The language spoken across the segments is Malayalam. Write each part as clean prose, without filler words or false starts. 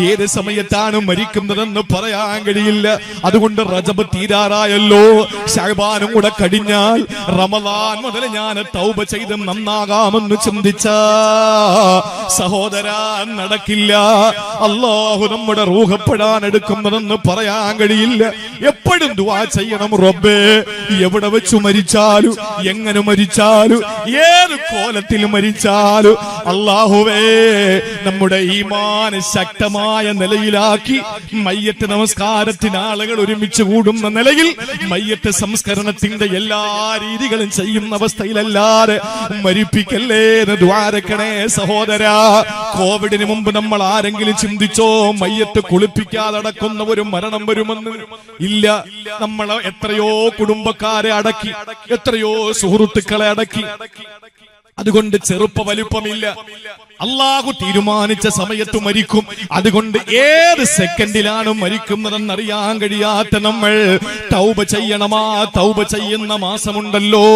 ഏത് സമയത്താണ് മരിക്കുന്നതെന്ന് പറയാൻ കഴിയില്ല. അതുകൊണ്ട് റജബ് തീരാറായല്ലോ, ശഅബാനും കൂടെ കഴിഞ്ഞാൽ റമദാൻ മുതൽ ഞാൻ തൗബ ചെയ്ത് നന്നാകാമെന്ന് ചിന്തിച്ച സഹോദരാ നടക്കില്ല. അല്ലാഹു നമ്മുടെ റൂഹപ്പെടാൻ എടുക്കുന്നതെന്ന് പറയാൻ കഴിയില്ല. എപ്പോഴും ദുആ ചെയ്യണം, റബ്ബേ എവിടെ വെച്ചു മരിച്ചാലും എങ്ങനെ മരിച്ചാലും ഏത് കോലത്തിൽ മരിച്ചാലും അല്ലാഹുവേ നമ്മുടെ ഈമാൻ ശക്തമായ നിലയിലാക്കി മയ്യത്ത് നമസ്കാരത്തിന് ആളുകൾ ഒരുമിച്ച് കൂടുന്ന നിലയിൽ മയ്യത്ത് സംസ്കരണത്തിന്റെ എല്ലാ രീതികളും ചെയ്യുന്ന അവസ്ഥയിലല്ലാതെ മരിപ്പിക്കല്ലേ എന്ന് ദ്വാരക്കണേ സഹോദരാ. കോവിഡിന് മുമ്പ് നമ്മൾ ആരെങ്കിലും ചിന്തിച്ചോ മയ്യത്ത് കുളിപ്പിക്കാതെ അടക്കുന്ന ഒരു മരണം വരുമെന്ന്? ഇല്ല. നമ്മൾ എത്രയോ കുടുംബക്കാരെ അടക്കി, എത്രയോ സുഹൃത്തുക്കളെ അടക്കി. അതുകൊണ്ട് ചെറുപ്പ വലിപ്പമില്ല. അല്ലാഹു തീരുമാനിച്ച സമയത്ത് മരിക്കും. അതുകൊണ്ട് ഏത് സെക്കൻഡിലാണ് മരിക്കുന്നതെന്നറിയാൻ കഴിയാത്ത നമ്മൾ തൗബ ചെയ്യണമാ. തൗബ ചെയ്യുന്ന മാസമുണ്ടല്ലോ,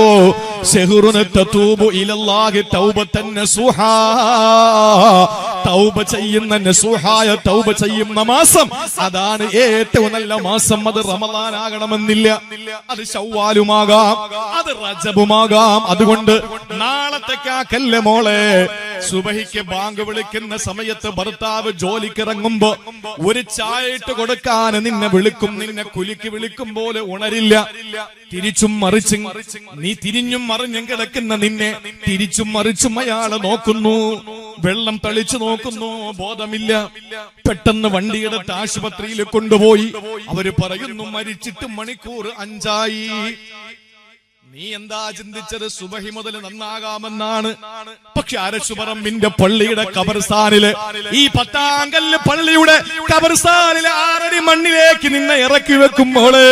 ശഹ്റുൻ തതൂബു ഇലല്ലാഹി തൗബതൻ നസൂഹാ. തൗബ ചെയ്യുന്ന നസൂഹായ തൗബ ചെയ്യുന്ന മാസം, അതാണ് ഏറ്റവും നല്ല മാസം. അത് റമദാൻ ആകണമെന്നില്ല, അത് ശവ്വാലുമാകാം, അത് റജബുമാകാം. അതുകൊണ്ട് നാളത്തേക്കാക്കല്ല മോളെ. സുബഹിക്ക് ബാങ്ക് വിളിക്കുന്ന സമയത്ത് ഭർത്താവ് ജോലിക്കിറങ്ങുമ്പോ ഒരു ചായ ഇട്ട് കൊടുക്കാൻ നിന്നെ വിളിക്കും. നിന്നെ കുലുക്കി വിളിക്കും പോലെ ഉണരില്ല. തിരിച്ചും മറിച്ചും നീ തിരിഞ്ഞും മറിഞ്ഞും കിടക്കുന്ന നിന്നെ തിരിച്ചും മറിച്ചും അയാള് നോക്കുന്നു, വെള്ളം തളിച്ചു നോക്കുന്നു, ബോധമില്ല. പെട്ടെന്ന് വണ്ടിയെടുത്ത് ആശുപത്രിയിൽ കൊണ്ടുപോയി. അവര് പറയുന്നു മരിച്ചിട്ട് മണിക്കൂർ 5 നീ എന്താ ചിന്തിച്ചത്? സുബഹി മുതൽ നന്നാകാമെന്നാണ്. പക്ഷെ അരശുപറമ്പിന്റെ പള്ളിയുടെ കബർസ്ഥാനില്, ഈ പത്താങ്കല്ല് പള്ളിയുടെ കബർസ്ഥാനിലെ 6 അടി മണ്ണിലേക്ക് നിന്നെ ഇറക്കി വെക്കുമ്പോള്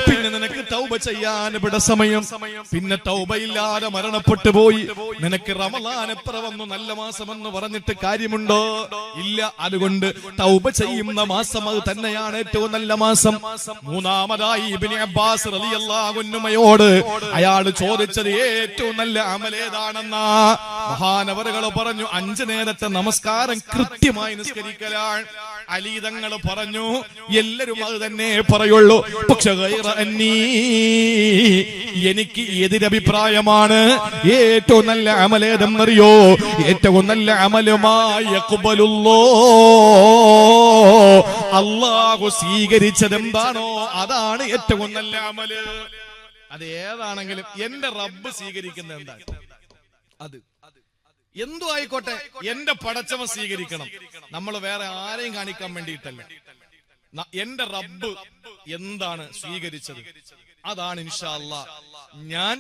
പിന്നെ നിനക്ക് തൗബ ചെയ്യാൻ ഇവിടെ സമയം. പിന്നെ തൗബയില്ലാതെ മരണപ്പെട്ടു പോയി. നിനക്ക് റമളാൻ എത്ര വന്നു, നല്ല മാസമെന്ന് പറഞ്ഞിട്ട് കാര്യമുണ്ടോ? ഇല്ല. അതുകൊണ്ട് തൗബ ചെയ്യുന്ന മാസം അത് തന്നെയാണ് ഏറ്റവും നല്ല മാസം. മൂന്നാമതായി ഇബ്നു അബ്ബാസ് റളിയല്ലാഹു അൻഹുമയോട് അയാള് ചോദിച്ചത് ഏറ്റവും നല്ല അമലേതാണെന്നാ. മഹാനവറുകൾ പറഞ്ഞു 5 നേരത്തെ നമസ്കാരം കൃത്യമായി നിസ്കരിക്കലാണ്. അലി തങ്ങൾ പറഞ്ഞു എല്ലാരും അത് തന്നെ പറയുള്ളൂ. പക്ഷെ എനിക്ക് എതിരഭിപ്രായമാണ്. ഏറ്റവും നല്ല അമലേതെന്നറിയോ? ഏറ്റവും നല്ല അമലുമായി അല്ലാഹു സ്വീകരിച്ചത് എന്താണോ അതാണ് ഏറ്റവും നല്ല അമല്. അത് ഏതാണെങ്കിലും എന്റെ റബ്ബ് സ്വീകരിക്കുന്ന എന്താണ് അത് എന്തോ ആയിക്കോട്ടെ, എന്റെ പടച്ചവൻ സ്വീകരിക്കണം. നമ്മൾ വേറെ ആരെയും കാണിക്കാൻ വേണ്ടിയിട്ടല്ല. എന്റെ റബ്ബ് എന്താണ് സ്വീകരിച്ചത് അതാണ് ഇൻഷാ അല്ലാഹ് ഞാൻ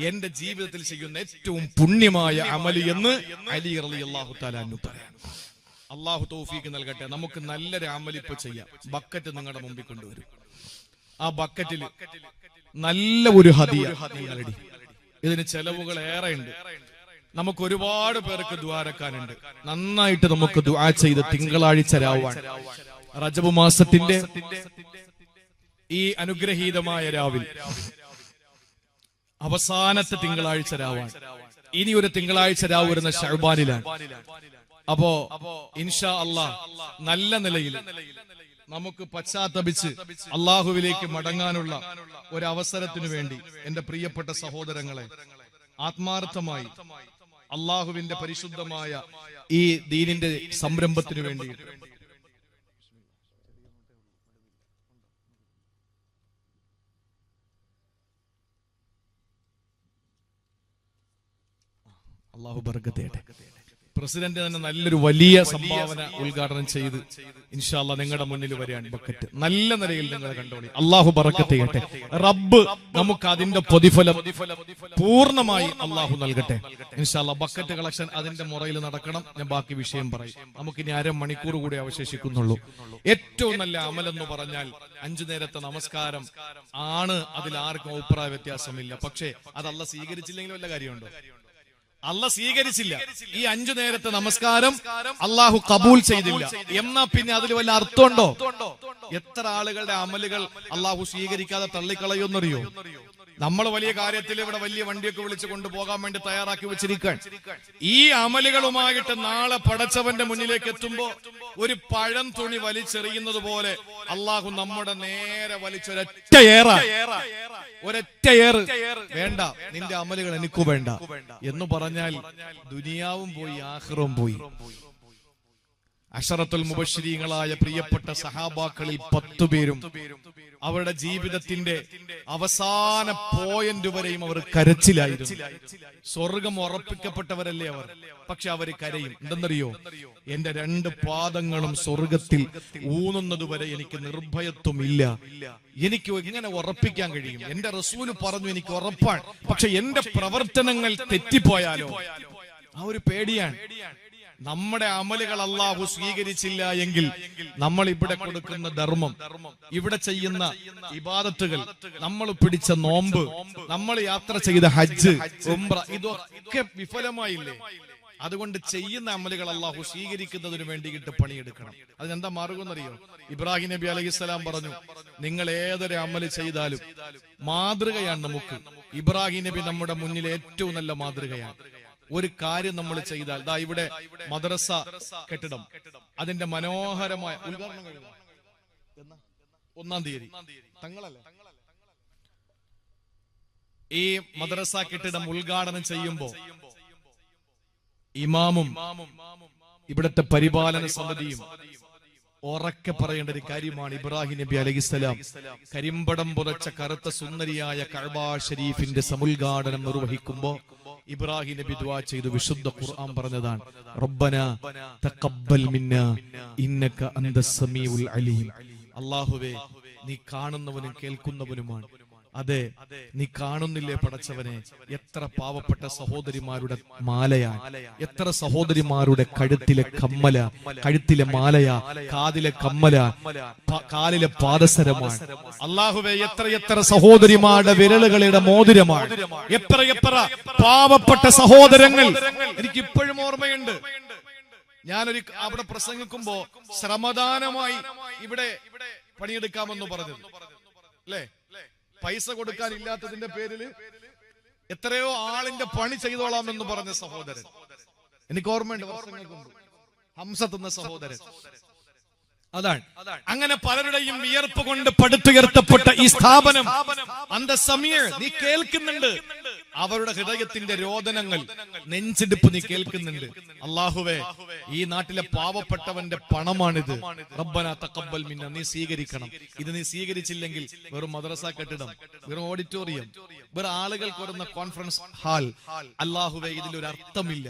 എന്റെ ജീവിതത്തിൽ ചെയ്യുന്ന ഏറ്റവും പുണ്യമായ അമല് എന്ന് അലി റളിയല്ലാഹു തആല അൻഹു പറയാം. അല്ലാഹു തൗഫീഖ് നൽകട്ടെ. നമുക്ക് നല്ലൊരു അമല് ഇപ്പൊ ചെയ്യാം. ബക്കറ്റ് നിങ്ങളുടെ മുമ്പിൽ കൊണ്ടുവരും. ആ ബക്കറ്റിൽ നല്ല ഒരു ഹദിയ നിങ്ങളടി. ഇതിന് ചെലവുകൾ ഏറെ ഉണ്ട്. നമുക്ക് ഒരുപാട് പേർക്ക് ദുആരക്കാനുണ്ട്. നന്നായിട്ട് നമുക്ക് ദുആ ചെയ്ത് തിങ്കളാഴ്ച രാവാണ്, റജബ് മാസത്തിന്റെ ഈ അനുഗ്രഹീതമായ രാവിൽ അവസാനത്തെ തിങ്കളാഴ്ച രാവാണ്. ഇനി ഒരു തിങ്കളാഴ്ച രാവ് വരുന്ന ശഅബാനിലാണ്. അപ്പോ ഇൻഷാ അല്ലാഹ് നല്ല നിലയിൽ നമുക്ക് പശ്ചാത്തപിച്ച് അള്ളാഹുവിലേക്ക് മടങ്ങാനുള്ള ഒരവസരത്തിനു വേണ്ടി എന്റെ പ്രിയപ്പെട്ട സഹോദരങ്ങളെ ആത്മാർത്ഥമായി അള്ളാഹുവിന്റെ പരിശുദ്ധമായ ഈ ദീനിന്റെ സംരംഭത്തിനു വേണ്ടി അള്ളാഹു ബർക്കത്ത് ചെയ്യട്ടെ. പ്രസിഡന്റ് തന്നെ നല്ലൊരു വലിയ സംഭാവന ഉദ്ഘാടനം ചെയ്ത് ഇൻഷാ അല്ലാഹ് നിങ്ങളുടെ മുന്നിൽ വരികയാണ്. ബക്കറ്റ് നല്ല നിലയിൽ നിങ്ങൾ കണ്ടോളി. അള്ളാഹു ബറക്കത്ത് ചെയ്യട്ടെ. റബ്ബ് നമുക്ക് അതിന്റെ പ്രതിഫലം പൂർണ്ണമായി അള്ളാഹു നൽകട്ടെ ഇൻഷാ അല്ലാഹ്. ബക്കറ്റ് കളക്ഷൻ അതിന്റെ മുറയിൽ നടക്കണം. ഞാൻ ബാക്കി വിഷയം പറയും. നമുക്കിനി 1/2 മണിക്കൂർ കൂടി അവശേഷിക്കുന്നുള്ളൂ. ഏറ്റവും നല്ല അമലെന്ന് പറഞ്ഞാൽ 5 നേരത്തെ നമസ്കാരം ആണ്. അതിൽ ആർക്കും അഭിപ്രായ വ്യത്യാസമില്ല. പക്ഷേ അത് അല്ലാഹ് സ്വീകരിച്ചില്ലെങ്കിൽ വല്ല കാര്യമുണ്ടോ? അല്ലാഹ് സ്വീകരിച്ചില്ല. ഈ 5 നേരത്തെ നമസ്കാരം അള്ളാഹു കബൂൽ ചെയ്തില്ല എന്നാ പിന്നെ അതിൽ വല്ല അർത്ഥമുണ്ടോ? എത്ര ആളുകളുടെ അമലുകൾ അള്ളാഹു സ്വീകരിക്കാതെ തള്ളിക്കളയുന്നറിയോ? നമ്മൾ വലിയ കാര്യത്തിൽ ഇവിടെ വലിയ വണ്ടിയൊക്കെ വിളിച്ചു കൊണ്ടുപോകാൻ വേണ്ടി തയ്യാറാക്കി വെച്ചിരിക്കാൻ. ഈ അമലുകളുമായിട്ട് നാളെ പടച്ചവന്റെ മുന്നിലേക്ക് എത്തുമ്പോ ഒരു പഴം തുണി വലിച്ചെറിയുന്നത് പോലെ അള്ളാഹു നമ്മുടെ നേരെ വലിച്ചൊരൊറ്റ ഏറ് വേണ്ട, നിന്റെ അമലുകൾ എനിക്കു വേണ്ട എന്ന് പറഞ്ഞാൽ ദുനിയാവും പോയി ആഖിറവും പോയി. അശറത്തുൽ മുബശ്ശിരീങ്ങളായ പ്രിയപ്പെട്ട സഹാബാക്കളിൽ 10 പേരും അവരുടെ ജീവിതത്തിന്റെ അവസാന പോയിന്റ് വരെയും അവർ കരച്ചിലായിരുന്നു. സ്വർഗം ഉറപ്പിക്കപ്പെട്ടവരല്ലേ അവർ, പക്ഷെ അവർ കരയും. എന്തെന്നറിയോ? എന്റെ 2 പാദങ്ങളും സ്വർഗത്തിൽ ഊന്നുന്നത് വരെ എനിക്ക് നിർഭയത്വമില്ല. എനിക്ക് എങ്ങനെ ഉറപ്പിക്കാൻ കഴിയും? എന്റെ റസൂല് പറഞ്ഞു എനിക്ക് ഉറപ്പാണ്, പക്ഷെ എന്റെ പ്രവർത്തനങ്ങൾ തെറ്റിപ്പോയാലോ? ആ ഒരു പേടിയാണ്. നമ്മുടെ അമലുകൾ അല്ലാഹു സ്വീകരിച്ചില്ല എങ്കിൽ നമ്മൾ ഇവിടെ കൊടുക്കുന്ന ധർമ്മം, ഇവിടെ ചെയ്യുന്ന ഇബാദത്തുകൾ, നമ്മൾ പിടിച്ച നോമ്പ്, നമ്മൾ യാത്ര ചെയ്ത ഹജ്ജ്, ഉംറ, ഇതൊക്കെ വിഫലമായില്ലേ? അതുകൊണ്ട് ചെയ്യുന്ന അമലുകൾ അല്ലാഹു സ്വീകരിക്കുന്നതിന് വേണ്ടിയിട്ട് പണിയെടുക്കണം. അതിനെന്താ മാർഗം എന്നറിയോ? ഇബ്രാഹിം നബി അലൈഹിസ്സലാം പറഞ്ഞു, നിങ്ങൾ ഏതൊരു അമല് ചെയ്താലും മാതൃകയാണ് നമുക്ക്. ഇബ്രാഹിം നബി നമ്മുടെ മുന്നിൽ ഏറ്റവും നല്ല മാതൃകയാണ്. ഒരു കാര്യം നമ്മൾ ചെയ്താൽ, ദാ ഇവിടെ മദ്രസ കെട്ടിടം, അതിന്റെ മനോഹരമായ ഉദ്ഘാടനം കഴിഞ്ഞു 1-ാം തീയതി തങ്ങളല്ലേ? ഈ മദ്രസ കെട്ടിടം ഉദ്ഘാടനം ചെയ്യുമ്പോ ഇമാമും ഇവിടുത്തെ പരിപാലന സമിതിയും ഉറക്കെ പറയേണ്ട ഒരു കാര്യമാണ്. ഇബ്രാഹിം നബി അലൈഹിസ്സലാം കരിമ്പടം പുറച്ച കറുത്ത സുന്ദരിയായ കഅബ ഷരീഫിന്റെ സമുദ്ഘാടനം നിർവഹിക്കുമ്പോ ഇബ്രാഹിം നബി ദുആ ചെയ്തു. വിശുദ്ധ ഖുർആൻ പറഞ്ഞതാണ്, റബ്ബനാ തഖബ്ബൽ മിന്നാ ഇന്നക അന്തസ് സമീഉൽ അലീം. അല്ലാഹുവേ, നീ കാണുന്നവനും കേൾക്കുന്നവനുമാണ്. അതെ, നീ കാണുന്നില്ലേ പടച്ചവനെ? എത്ര പാവപ്പെട്ട സഹോദരിമാരുടെ മാലയാണ്, എത്ര സഹോദരിമാരുടെ കഴുത്തിലെ കമ്മല, കഴുത്തിലെ മാലയ, കാതിലെ കമ്മല, കാലിലെ പാദസരമാണ്. അല്ലാഹുവേ, എത്ര സഹോദരിമാരുടെ വിരലുകളുടെ മോതിരമാണ്, എത്ര പാവപ്പെട്ട സഹോദരങ്ങൾ. എനിക്ക് ഇപ്പോഴും ഓർമ്മയുണ്ട്, ഞാനൊരു അവിടെ പ്രസംഗിക്കുമ്പോ ശ്രമദാനമായി ഇവിടെ പണിയെടുക്കാമെന്ന് പറഞ്ഞു അല്ലേ? പൈസ കൊടുക്കാൻ ഇല്ലാത്തതിന്റെ പേരില് എത്രയോ ആളിന്റെ പണി ചെയ്തോളാം എന്ന് പറഞ്ഞ സഹോദരൻ എനിക്ക് ഓർമ്മയുണ്ട്. വർഷങ്ങൾക്ക് മുമ്പ് ഹംസത്ത് എന്ന സഹോദരൻ. അതാണ് അങ്ങനെ പലരുടെയും വിയർപ്പ് കൊണ്ട് പടുത്തുയർത്തപ്പെട്ട ഈ സ്ഥാപനം. നീ കേൾക്കുന്നുണ്ട് അവരുടെ ഹൃദയത്തിന്റെ രോദനങ്ങൾ, നെഞ്ചിടിപ്പ് നീ കേൾക്കുന്നുണ്ട്. അല്ലാഹുവേ, ഈ നാട്ടിലെ പാവപ്പെട്ടവന്റെ പണമാണിത്. റബ്ബനാ തഖബ്ബൽ മിന്നാ, നീ സ്വീകരിക്കണം. ഇത് നീ സ്വീകരിച്ചില്ലെങ്കിൽ വെറും മദ്രസ കെട്ടിടം, വെറും ഓഡിറ്റോറിയം, വെറും ആളുകൾക്ക് വരുന്ന കോൺഫറൻസ് ഹാൾ, അല്ലാഹുവേ, ഇതിലൊരു അർത്ഥമില്ല.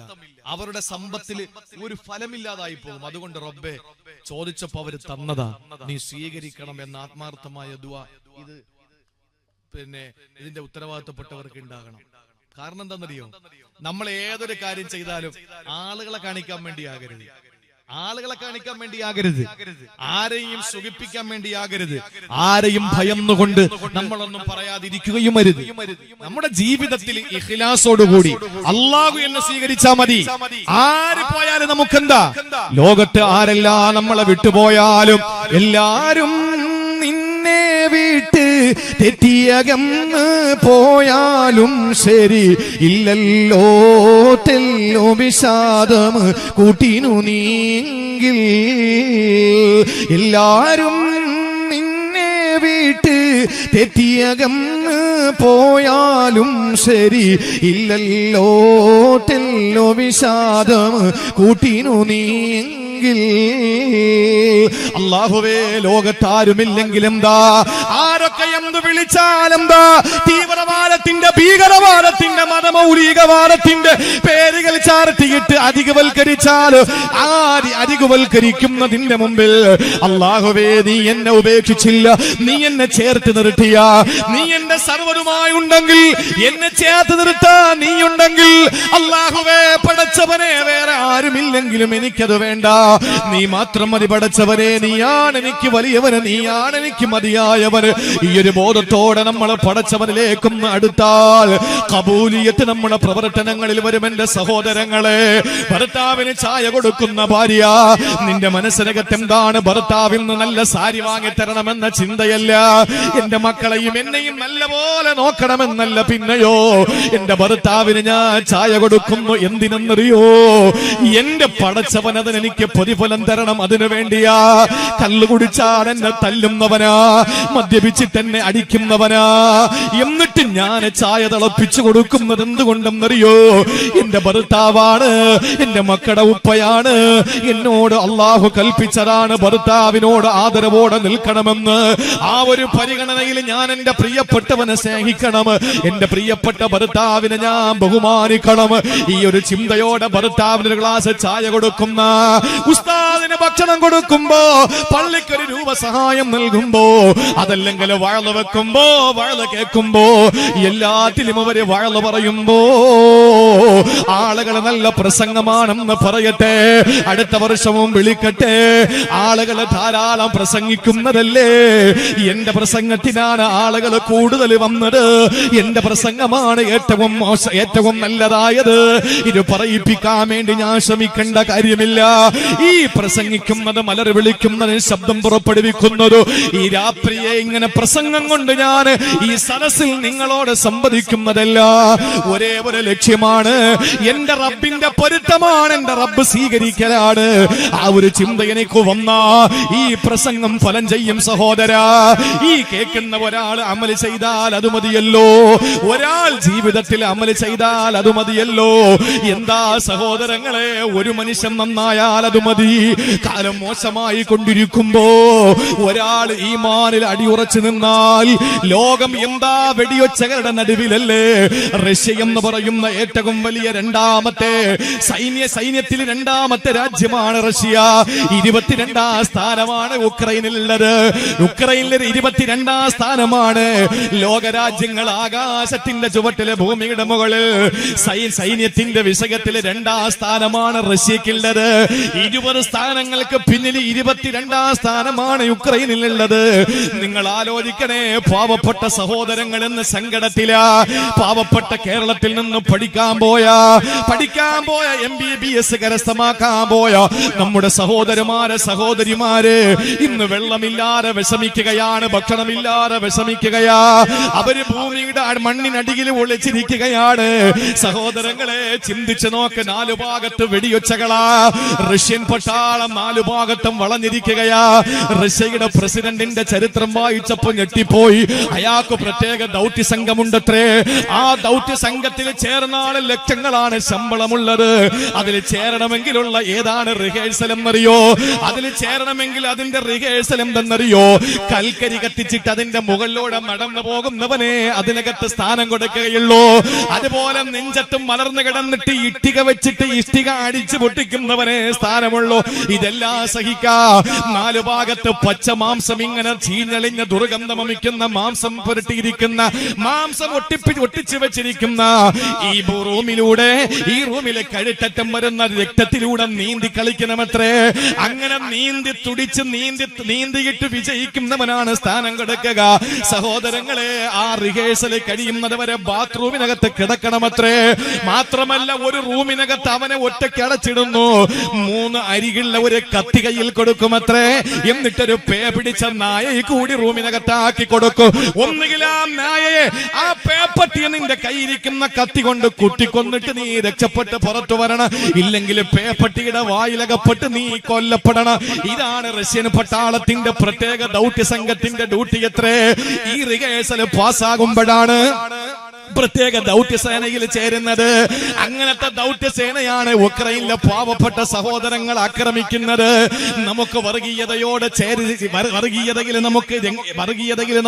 അവരുടെ സമ്പത്തിൽ ഒരു ഫലമില്ലാതായി പോകും. അതുകൊണ്ട് റബ്ബേ, ചോദിച്ചപ്പോ അവര് തന്നതാ, നീ സ്വീകരിക്കണം എന്ന ആത്മാർത്ഥമായ ദുആ ഇത് ഇതിന്റെ ഉത്തരവാദിത്തപ്പെട്ടവർക്ക് ഉണ്ടാകണം. കാരണം എന്താണെന്നറിയോ? നമ്മൾ ഏതൊരു കാര്യം ചെയ്താലും ആളുകളെ കാണിക്കാൻ വേണ്ടിയാകരുത്, ആളുകളെ കാണിക്കാൻ വേണ്ടിയാകരുത്, ആരെയും സുഖിപ്പിക്കാൻ വേണ്ടിയാകരുത്, ആരെയും ഭയന്നുകൊണ്ട് നമ്മളൊന്നും പറയാതിരിക്കുകയും അരുത്. നമ്മുടെ ജീവിതത്തിൽ ഇഖ്ലാസോടുകൂടി അല്ലാഹു എന്നെ സ്വീകരിച്ചാ മതി. ആര് പോയാലും നമുക്കെന്താ? ലോകത്ത് ആരെല്ലാം നമ്മളെ വിട്ടുപോയാലും എല്ലാരും നിന്നെ വിട്ട് തെറ്റിയകന്ന് പോയാലും ശരി ഇല്ലല്ലോ തെല്ലോ വിഷാദം കൂട്ടിനു നീങ്കിൽ. എല്ലാരും നിന്നെ വിട്ട് തെറ്റിയകന്ന് പോയാലും ശരി ഇല്ലല്ലോ തെല്ലോ വിഷാദം കൂട്ടിനു നീങ്കിൽ. അല്ലാഹുവേ, ലോകത്താരുമില്ലെങ്കിൽ എന്താ, ആരൊക്കെ എന്ത് വിളിച്ചാലെന്താ, തീവ്രവാദത്തിന്റെ ഭീകരവാദത്തിന്റെ മതമൗലികവാദത്തിന്റെ പേരുകൾ ചാർത്തിയിട്ട് അധികവൽക്കരിച്ചാൽ അധികവൽക്കരിക്കുന്നതിന്റെ മുമ്പിൽ അല്ലാഹുവേ, നീ എന്നെ ഉപേക്ഷിച്ചില്ല, നീ എന്നെ ചേർത്ത് നിർത്തിയ, നീ എന്റെ സർവ്വതുമായി ഉണ്ടെങ്കിൽ, എന്നെ ചേർത്ത് നിർത്താൻ നീ ഉണ്ടെങ്കിൽ അല്ലാഹുവേ, പടച്ചവനെ, വേറെ ആരുമില്ലെങ്കിലും എനിക്കത് വേണ്ട, നീ മാത്രം മതി പടച്ചവനെ. നീയാണ് എനിക്ക് വലിയവന്, നീയാണ് എനിക്ക് മതിയായവന്. ഈ ഒരു ബോധത്തോടെ നമ്മൾ പടച്ചവനിലേക്കും അടുത്താൽ ഖബൂലിയത്ത് നമ്മുടെ പ്രവർത്തനങ്ങളിൽ വരും. എന്റെ സഹോദരങ്ങളെ, ഭർത്താവിന് ചായ കൊടുക്കുന്ന ഭാര്യ, നിന്റെ മനസ്സിനകത്ത് എന്താണ്? ഭർത്താവിൽ നിന്ന് നല്ല സാരി വാങ്ങിത്തരണമെന്ന ചിന്തയല്ല, എന്റെ മക്കളെയും എന്നെയും നല്ലപോലെ പോലെ നോക്കണമെന്നല്ല, പിന്നെയോ എന്റെ ഭർത്താവിന് ഞാൻ ചായ കൊടുക്കുന്നു എന്തിനെന്നറിയോ? എന്റെ പടച്ചവൻ അതിനെനിക്ക് പ്രതിഫലം തരണം, അതിനു വേണ്ടിയാ. കള്ളു കുടിച്ചാൽ എന്നെ തല്ലുന്നവനാ, മദ്യപിച്ചിട്ട് എന്നെ അടിക്കുന്നവനാ, എന്നിട്ട് ഞാൻ ചായ തിളപ്പിച്ചു കൊടുക്കുന്നത് എന്തുകൊണ്ടെന്നറിയോ? എന്റെ ഭർത്താവാണ്, എന്റെ മക്കളുടെ ഉപ്പയാണ്, എന്നോട് അള്ളാഹു കൽപ്പിച്ചതാണ് ഭർത്താവിനോട് ആദരവോടെ നിൽക്കണമെന്ന്. ആ ഒരു പരിഗണനയിൽ ഞാൻ എന്റെ പ്രിയപ്പെട്ടവനെ സ്നേഹിക്കണം, എന്റെ പ്രിയപ്പെട്ട ഭർത്താവിനെ ഞാൻ ബഹുമാനിക്കണം. ഈ ഒരു ചിന്തയോടെ ഭർത്താവിന് ഒരു ഗ്ലാസ് ചായ കൊടുക്കുന്ന, ഉസ്താദിന് ഭക്ഷണം കൊടുക്കുമ്പോ, പള്ളിക്കൊരു രൂപ സഹായം നൽകുമ്പോ, അതല്ലെങ്കിൽ വഴല വെക്കുമ്പോ, വഴല കേൾക്കുമ്പോ, എല്ലാത്തിലും അവര് വഴല പറയുമ്പോ ആളുകൾ നല്ല പ്രസംഗമാണെന്ന് പറയട്ടെ, അടുത്ത വർഷവും വിളിക്കട്ടെ. ആളുകൾ ധാരാളം പ്രസംഗിക്കുന്നതല്ലേ, എന്റെ പ്രസംഗത്തിനാണ് ആളുകൾ കൂടുതൽ വന്നത്, എന്റെ പ്രസംഗമാണ് ഏറ്റവും നല്ലതായത്. ഇത് പറയിപ്പിക്കാൻ വേണ്ടി ഞാൻ ശ്രമിക്കേണ്ട കാര്യമില്ല. ഈ പ്രസംഗിക്കുന്നത്, മലർ വിളിക്കുന്നത്, ശബ്ദം പുറപ്പെടുവിക്കുന്നത്, ഈ രാത്രിയെ ഇങ്ങനെ പ്രസംഗം കൊണ്ട് ഞാൻ ഈ സദസ്സിൽ നിങ്ങളോട് സംവദിക്കുന്നതല്ല. ഒരേ ഒരു ലക്ഷ്യമാണ്, എന്റെ റബ്ബിന്റെ പൊരുത്തമാണ്, എന്റെ റബ്ബ് സ്വീകരിക്കലാണ്. ആ ഒരു ചിന്ത എനിക്ക് വന്നാ ഈ പ്രസംഗം ഫലം ചെയ്യും സഹോദരാ. ഈ കേൾക്കുന്ന ഒരാൾ അമൽ ചെയ്താൽ അത് മതിയല്ലോ, ഒരാൾ ജീവിതത്തിൽ അമൽ ചെയ്താൽ അത് മതിയല്ലോ. എന്താ സഹോദരങ്ങളെ, ഒരു മനുഷ്യൻ നന്നായാൽ അത് മതി. കാലം മോശമായി കൊണ്ടിരിക്കുമ്പോ ഒരാൾ ഈമാനിൽ അടിയുറച്ചു നിന്നാൽ, ലോകം എന്താ വെടിയൊച്ചകളുടെ നടുവിലല്ലേ. റഷ്യ എന്ന് പറയുന്ന ഏറ്റവും വലിയ രണ്ടാമത്തെ സൈന്യത്തിൽ രണ്ടാമത്തെ രാജ്യമാണ് റഷ്യ. 22ാം സ്ഥാനമാണ് ഉക്രൈനിലുള്ളത്. ഉക്രൈനിൽ 22ാം സ്ഥാനമാണ്. ലോകരാജ്യങ്ങൾ ആകാശത്തിന്റെ ചുവട്ടിലെ ഭൂമിയുടെ മുകളിൽ സൈന്യത്തിന്റെ വിഷയത്തിൽ 2ാം സ്ഥാനമാണ് റഷ്യക്കുള്ളത്. 20 സ്ഥാനങ്ങൾക്ക് പിന്നിൽ 22ാം സ്ഥാനമാണ് യുക്രൈനിലുള്ളത്. നിങ്ങൾ ആലോചിക്കണേ, പാവപ്പെട്ട സഹോദരങ്ങൾ എന്ന് സങ്കടത്തിലാ. പാവപ്പെട്ട കേരളത്തിൽ നിന്ന് പഠിക്കാൻ പോയ MBBS കരസ്ഥമാക്കാൻ പോയ നമ്മുടെ സഹോദരിമാര് ഇന്ന് വെള്ളമില്ലാതെ വിഷമിക്കുകയാണ്, ഭക്ഷണമില്ലാതെ വിഷമിക്കുകയാ. അവര് ഭൂമിയുടെ മണ്ണിനടിയിൽ ഒളിച്ചിരിക്കുകയാണ്. സഹോദരങ്ങളെ, ചിന്തിച്ചു നോക്ക്, 4 ഭാഗത്ത് വെടിയൊച്ചകളാ. റഷ്യൻ പട്ടാളം 4 ഭാഗത്തും വളഞ്ഞിരിക്കുകയാ. റഷ്യയുടെ പ്രസിഡന്റിന്റെ ചരിത്രം വായിച്ചപ്പോ ഞെട്ടിപ്പോയി. അയാൾക്ക് പ്രത്യേക ദൗത്യ സംഘമുണ്ടത്രേ. ആ ദൗത്യ സംഘത്തിൽ ചേർന്നാൾ ലക്ഷങ്ങളാണ് ശമ്പളമുള്ളത്. അതിൽ ചേരണമെങ്കിലുള്ള ഏതാണ് റിഹേഴ്സൽ എന്നറിയോ? അതിൽ ചേരണമെങ്കിൽ അതിന്റെ റിഹേഴ്സൽ എന്തെന്നറിയോ? കൽക്കരി കത്തിച്ചിട്ട് അതിന്റെ മുകളിലൂടെ നടന്നു പോകുന്നവനെ അതിനകത്ത് സ്ഥാനം കൊടുക്കുകയുള്ളൂ. അതുപോലെ നെഞ്ചത്തും മലർന്നു കിടന്നിട്ട് ഇഷ്ടിക വെച്ചിട്ട് ഇഷ്ടിക അടിച്ചു പൊട്ടിക്കുന്നവനെ സ്ഥാനമുള്ളൂ. ഇതെല്ലാം സഹിക്കാ. 4 ഭാഗത്ത് പച്ച മാംസം, ഇങ്ങനെ ചീഞ്ഞളിഞ്ഞ ദുർഗന്ധമിക്കുന്ന മാംസം പുരട്ടിയിരിക്കുന്ന, മാംസം ഒട്ടിച്ചു വെച്ചിരിക്കുന്ന ഈ റൂമിലൂടെ, ഈ റൂമിലെ കഴുത്തറ്റം വരുന്ന രക്തത്തിലൂടെ നീന്തി കളിക്കണമത്രേ. അങ്ങനെ നീന്തി തുടിച്ച് നീന്തിയിട്ട് വിജയിക്കുന്നവനാണ് സ്ഥാനം കൊടുക്കുക. സഹോദരങ്ങളെ, ആ റിഹേഴ്സൽ കഴിയുന്നത് വരെ ബാത്റൂമിനകത്ത് കിടക്കണമത്രേ. മാത്രമല്ല, ഒരു റൂമിനകത്ത് അവനെ ഒറ്റയ്ക്ക് അടച്ചിടുന്നു. 3 അരികളുള്ള ഒരു കത്തി കയ്യിൽ കൊടുക്കുമത്രേ. എന്നിട്ടൊരു പേ പിടിച്ച നായയെ കൂടി റൂമിനകത്താക്കി കൊടുക്കും. ഒന്നുകിൽ ആ നായയെ, ആ പേപ്പട്ടിയെ നിന്റെ കയ്യിരിക്കുന്ന കത്തി കൊണ്ട് കുത്തിക്കൊന്നിട്ട് നീ രക്ഷപ്പെട്ട് പുറത്തു വരണം, ഇല്ലെങ്കിൽ പേപ്പട്ടിയുടെ വായിലകപ്പെട്ട് നീ കൊല്ലപ്പെടണം. ഇതാണ് റഷ്യൻ പട്ടാളത്തിന്റെ പ്രത്യേക ദൗത്യ സംഘത്തിന്റെ ഡ്യൂട്ടി. എത്രേ ഈ റിഹേഴ്സൽ പാസ്സാകുമ്പോഴാണ് പ്രത്യേക ദൗത്യസേനയിൽ ചേരുന്നത്. അങ്ങനത്തെ ദൗത്യസേനയാണ് ഉക്രൈനിലെ പാവപ്പെട്ട സഹോദരങ്ങൾ ആക്രമിക്കുന്നത്. നമുക്ക് വർഗീയതയിൽ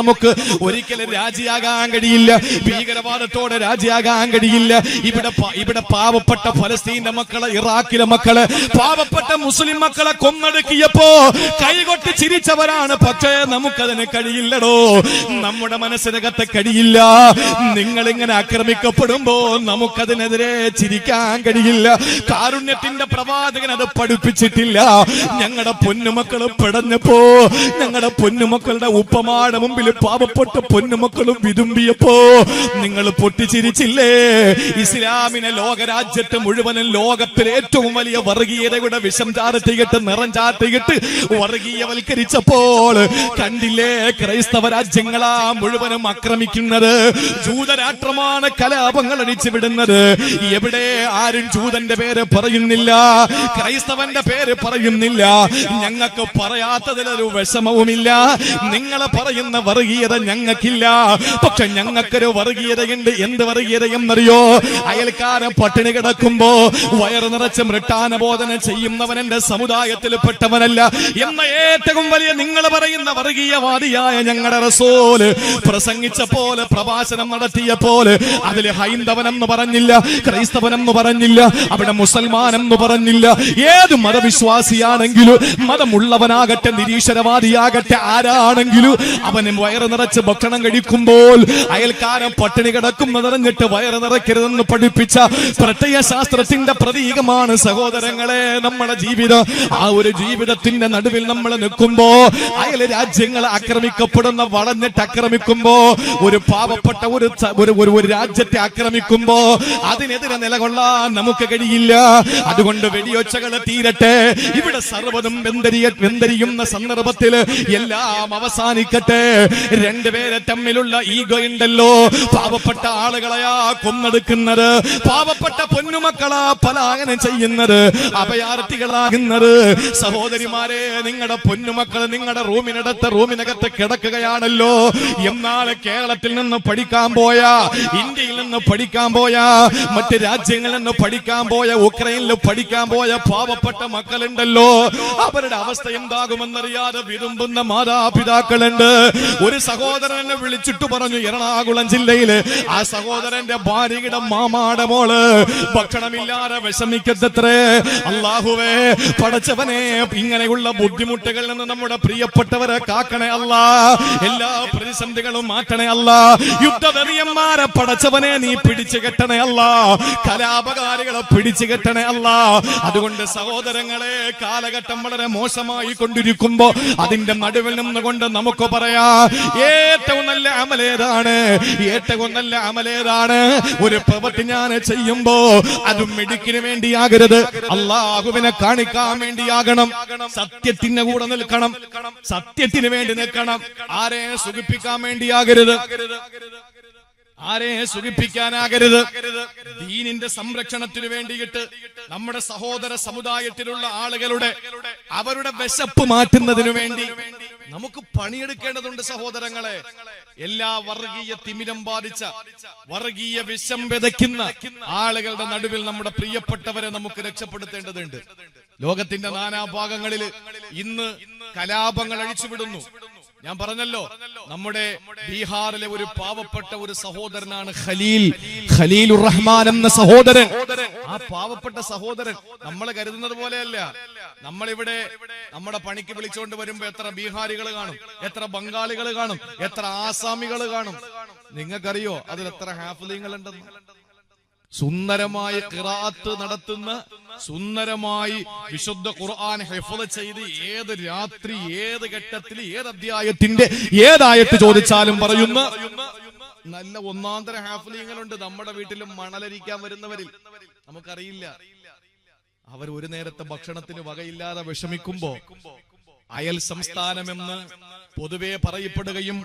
നമുക്ക് ഒരിക്കലും രാജിയാകാൻ കഴിയില്ല. ഭീകരവാദത്തോടെ രാജിയാകാൻ കഴിയില്ല. ഇവിടെ പാവപ്പെട്ട ഫലസ്തീന്റെ മക്കളെ, ഇറാഖിലെ മക്കളെ, പാവപ്പെട്ട മുസ്ലിം മക്കളെ കൊന്നൊടുക്കിയപ്പോ കൈകൊട്ടി ചിരിച്ചവരാണ്. പക്ഷേ നമുക്കതിന് കഴിയില്ലടോ, നമ്മുടെ മനസ്സിനകത്ത് കഴിയില്ല. നിങ്ങൾ ഇങ്ങനെ ആക്രമിക്കപ്പെടുമ്പോ നമുക്കതിനെതിരെ ചിരിക്കാൻ കഴിയില്ല. കാരുണ്യത്തിന്റെ പ്രവാചകൻ അത് പഠിപ്പിച്ചിട്ടില്ല. ഞങ്ങളുടെ പൊന്നുമക്കൾ പിടഞ്ഞപ്പോ, ഞങ്ങളുടെ പൊന്നുമക്കളുടെ ഉപ്പമാടെ മുമ്പിൽ പാവപ്പെട്ട പൊന്നുമക്കളും വിതുമ്പിയപ്പോ നിങ്ങൾ പൊട്ടിച്ചിരിച്ചില്ലേ? ഇസ്ലാമിനെ ലോകരാജ്യത്ത് മുഴുവനും ലോകത്തിലെ ഏറ്റവും വലിയ വർഗീയതയുടെ വിഷം ചാർത്തിയിട്ട് നിറം ചാർത്തിയിട്ട് വർഗീയവൽക്കരിച്ചപ്പോൾ കണ്ടില്ലേ? ക്രൈസ്തവ രാജ്യങ്ങളാ മുഴുവനും ആക്രമിക്കുന്നത്. ജൂതരാഷ്ട്രമാണ് കലാപങ്ങൾ അടിച്ചുവിടുന്നത്. എവിടെ ആരും ജൂതന്റെ പേര് പറയുന്നില്ല, ക്രൈസ്തവന്റെ പേര് പറയുന്നില്ല. ഞങ്ങൾക്ക് പറയാത്തതിലൊരു വിഷമവുമില്ല. നിങ്ങൾ പറയുന്ന വർഗീയത ഞങ്ങൾക്കില്ല. പക്ഷെ ഞങ്ങൾക്കൊരു വർഗീയതയുണ്ട്. എന്ത് വർഗീയതയെന്നറിയോ? അയൽക്കാരൻ പട്ടിണി കിടക്കുമ്പോ വയറ് നിറച്ച് മൃട്ടാനബോധന ചെയ്യുന്നവൻ എന്റെ സമുദായത്തിൽ പെട്ടവനല്ല എന്ന ഏറ്റവും വലിയ നിങ്ങൾ പറയുന്ന വർഗീയവാദിയായ ഞങ്ങളുടെ റസൂൽ പ്രസംഗിച്ച പോലെ, പ്രഭാഷണം നടത്തിയ പോലെ അതില് ഹൈന്ദവനെന്ന് പറഞ്ഞില്ല, ക്രൈസ്തവനെന്ന് പറഞ്ഞില്ല, അവിടെ മുസൽമാനെന്ന് പറഞ്ഞില്ല. ഏത് മതവിശ്വാസിയാണെങ്കിലും, മതമുള്ളവനാകട്ടെ നിരീശ്വരവാദിയാകട്ടെ, ആരാണെങ്കിലും അവന് വയറ് നിറച്ച് ഭക്ഷണം കഴിക്കുമ്പോൾ അയൽക്കാരൻ പട്ടിണി കിടക്കുന്നതറിഞ്ഞിട്ട് വയറ് നിറയ്ക്കരുതെന്ന് പഠിപ്പിച്ച പ്രത്യയശാസ്ത്രത്തിന്റെ പ്രതീകമാണ് സഹോദരങ്ങളെ നമ്മുടെ ജീവിതം. ആ ഒരു ജീവിതത്തിന്റെ നടുവിൽ നമ്മൾ നിൽക്കുമ്പോ, അയൽ രാജ്യങ്ങൾ ആക്രമിക്കപ്പെടുന്ന, വളഞ്ഞിട്ട് ആക്രമിക്കുമ്പോ, ഒരു പാവപ്പെട്ട ഒരു രാജ്യത്തെ ആക്രമിക്കുമ്പോ അതിനെതിരെ നിലകൊള്ളാൻ നമുക്ക് കഴിയില്ല. അതുകൊണ്ട് വെടിയൊച്ചകൾ തീരട്ടെ. ഇവിടെ സർവ്വതും വെന്തരിയുന്ന സന്ദർഭത്തിൽ എല്ലാം അവസാനിക്കട്ടെ. രണ്ടുപേരെ തമ്മിലുള്ള ഈഗോ ഉണ്ടല്ലോ. പാവപ്പെട്ട ആളുകളെയാ കൊന്നെടുക്കുന്നത്, പാവപ്പെട്ട പൊന്നുമക്കളാ പലായനം ചെയ്യുന്നത്, അഭയാർത്ഥികളാകുന്നത്. സഹോദരിമാരെ, നിങ്ങളുടെ പൊന്നുമക്കൾ നിങ്ങളുടെ റൂമിനകത്ത് കിടക്കുകയാണല്ലോ. എന്നാൽ കേരളത്തിൽ നിന്ന് പഠിക്കാൻ പോയ, ഇന്ത്യയിൽ നിന്ന് പഠിക്കാൻ പോയ, മറ്റ് രാജ്യങ്ങളിൽ നിന്ന് പഠിക്കാൻ പോയ, ഉക്രൈനിൽ പഠിക്കാൻ പോയ പാവപ്പെട്ട മക്കളുണ്ടല്ലോ. അവരുടെ അവസ്ഥ എന്താകുമെന്നറിയാതെ വിതുമ്പുന്ന മാതാപിതാക്കളുണ്ട്. ഒരു സഹോദരനെ വിളിച്ചിട്ട് പറഞ്ഞു, എറണാകുളം ജില്ലയിലെ ആ സഹോദരന്റെ ഭാര്യയുടെ മാമാടെ മോള് ഭക്ഷണമില്ലാതെ വിഷമിക്കത്തത്രേ. അല്ലാഹുവേ, പടച്ചവനെ, ഇങ്ങനെയുള്ള ബുദ്ധിമുട്ടുകളിൽ നിന്ന് നമ്മുടെ പ്രിയപ്പെട്ടവരെ കാക്കണേ അല്ലാ. എല്ലാ പ്രതിസന്ധികളും മാറ്റണേ അല്ലാ. യുദ്ധവെറിയന്മാരെ പടച്ചവനെ നീ പിടിച്ചു കെട്ടണേ അല്ലാ. കലാപകാരികളെ പിടിച്ചു കെട്ടണേ അല്ലാ. അതുകൊണ്ട് സഹോദരങ്ങളെ, കാലഘട്ടം വളരെ മോശമായി കൊണ്ടിരിക്കുമ്പോ അതിന്റെ നടുവിൽ നിന്നുകൊണ്ട് നമുക്ക് പറയാം, ഏറ്റവും നല്ല അമലേതാണ്, ഏറ്റവും നല്ല അമലേതാണ്. ഒരു പ്രവൃത്തി ഞാൻ ചെയ്യുമ്പോ അത് മെഡിക്കിന് വേണ്ടിയാകരുത്, അല്ലാഹുവിനെ കാണിക്കാൻ വേണ്ടിയാകണം. സത്യത്തിന് കൂടെ നിൽക്കണം, സത്യത്തിന് വേണ്ടി നിൽക്കണം. ആരെ സുഖിപ്പിക്കാൻ വേണ്ടിയാകരുത്, ആരെ സുഖിപ്പിക്കാനാകരുത്. ദീനിന്റെ സംരക്ഷണത്തിന് വേണ്ടിയിട്ട് നമ്മുടെ സഹോദര സമുദായത്തിലുള്ള ആളുകളുടെ അവരുടെ വിശപ്പ് മാറ്റുന്നതിനു വേണ്ടി നമുക്ക് പണിയെടുക്കേണ്ടതുണ്ട് സഹോദരങ്ങളെ. എല്ലാ വർഗീയ തിമിരം ബാധിച്ച, വർഗീയ വിഷം വിതയ്ക്കുന്ന ആളുകളുടെ നടുവിൽ നമ്മുടെ പ്രിയപ്പെട്ടവരെ നമുക്ക് രക്ഷപ്പെടുത്തേണ്ടതുണ്ട്. ലോകത്തിന്റെ നാനാഭാഗങ്ങളിൽ ഇന്ന് കലാപങ്ങൾ അഴിച്ചുവിടുന്നു. ഞാൻ പറഞ്ഞല്ലോ, നമ്മുടെ ബീഹാറിലെ ഒരു പാവപ്പെട്ട ഒരു സഹോദരനാണ് ഖലീലുർ റഹ്മാൻ എന്ന സഹോദരൻ. ആ പാവപ്പെട്ട സഹോദരൻ നമ്മൾ കരുതുന്നത് പോലെയല്ല. നമ്മളിവിടെ നമ്മുടെ പണിക്ക് വിളിച്ചുകൊണ്ട് വരുമ്പോ എത്ര ബീഹാരികൾ കാണും, എത്ര ബംഗാളികൾ കാണും, എത്ര ആസാമികൾ കാണും. നിങ്ങൾക്കറിയോ അതിൽ എത്ര ഹാഫിലിങ്ങൾ ഉണ്ടെന്ന്? സുന്ദരമായി ഖിറാഅത്ത് നടത്തുന്ന, സുന്ദരമായി വിശുദ്ധ ഖുർആൻ ഹിഫ്ള് ചെയ്ത് ഏത് രാത്രി, ഏത് ഘട്ടത്തിൽ, ഏത് അധ്യായത്തിന്റെ ഏതായിട്ട് ചോദിച്ചാലും പറയുന്ന നല്ല ഒന്നാന്തര ഹാഫിലിങ്ങളുണ്ട്. നമ്മുടെ വീട്ടിലും മണലരിക്കാൻ വരുന്നവരിൽ നമുക്കറിയില്ല. അവർ ഒരു നേരത്തെ ഭക്ഷണത്തിന് വകയില്ലാതെ വിഷമിക്കുമ്പോ അയൽ സംസ്ഥാനമെന്ന് പൊതുവെ പറയപ്പെടുകയും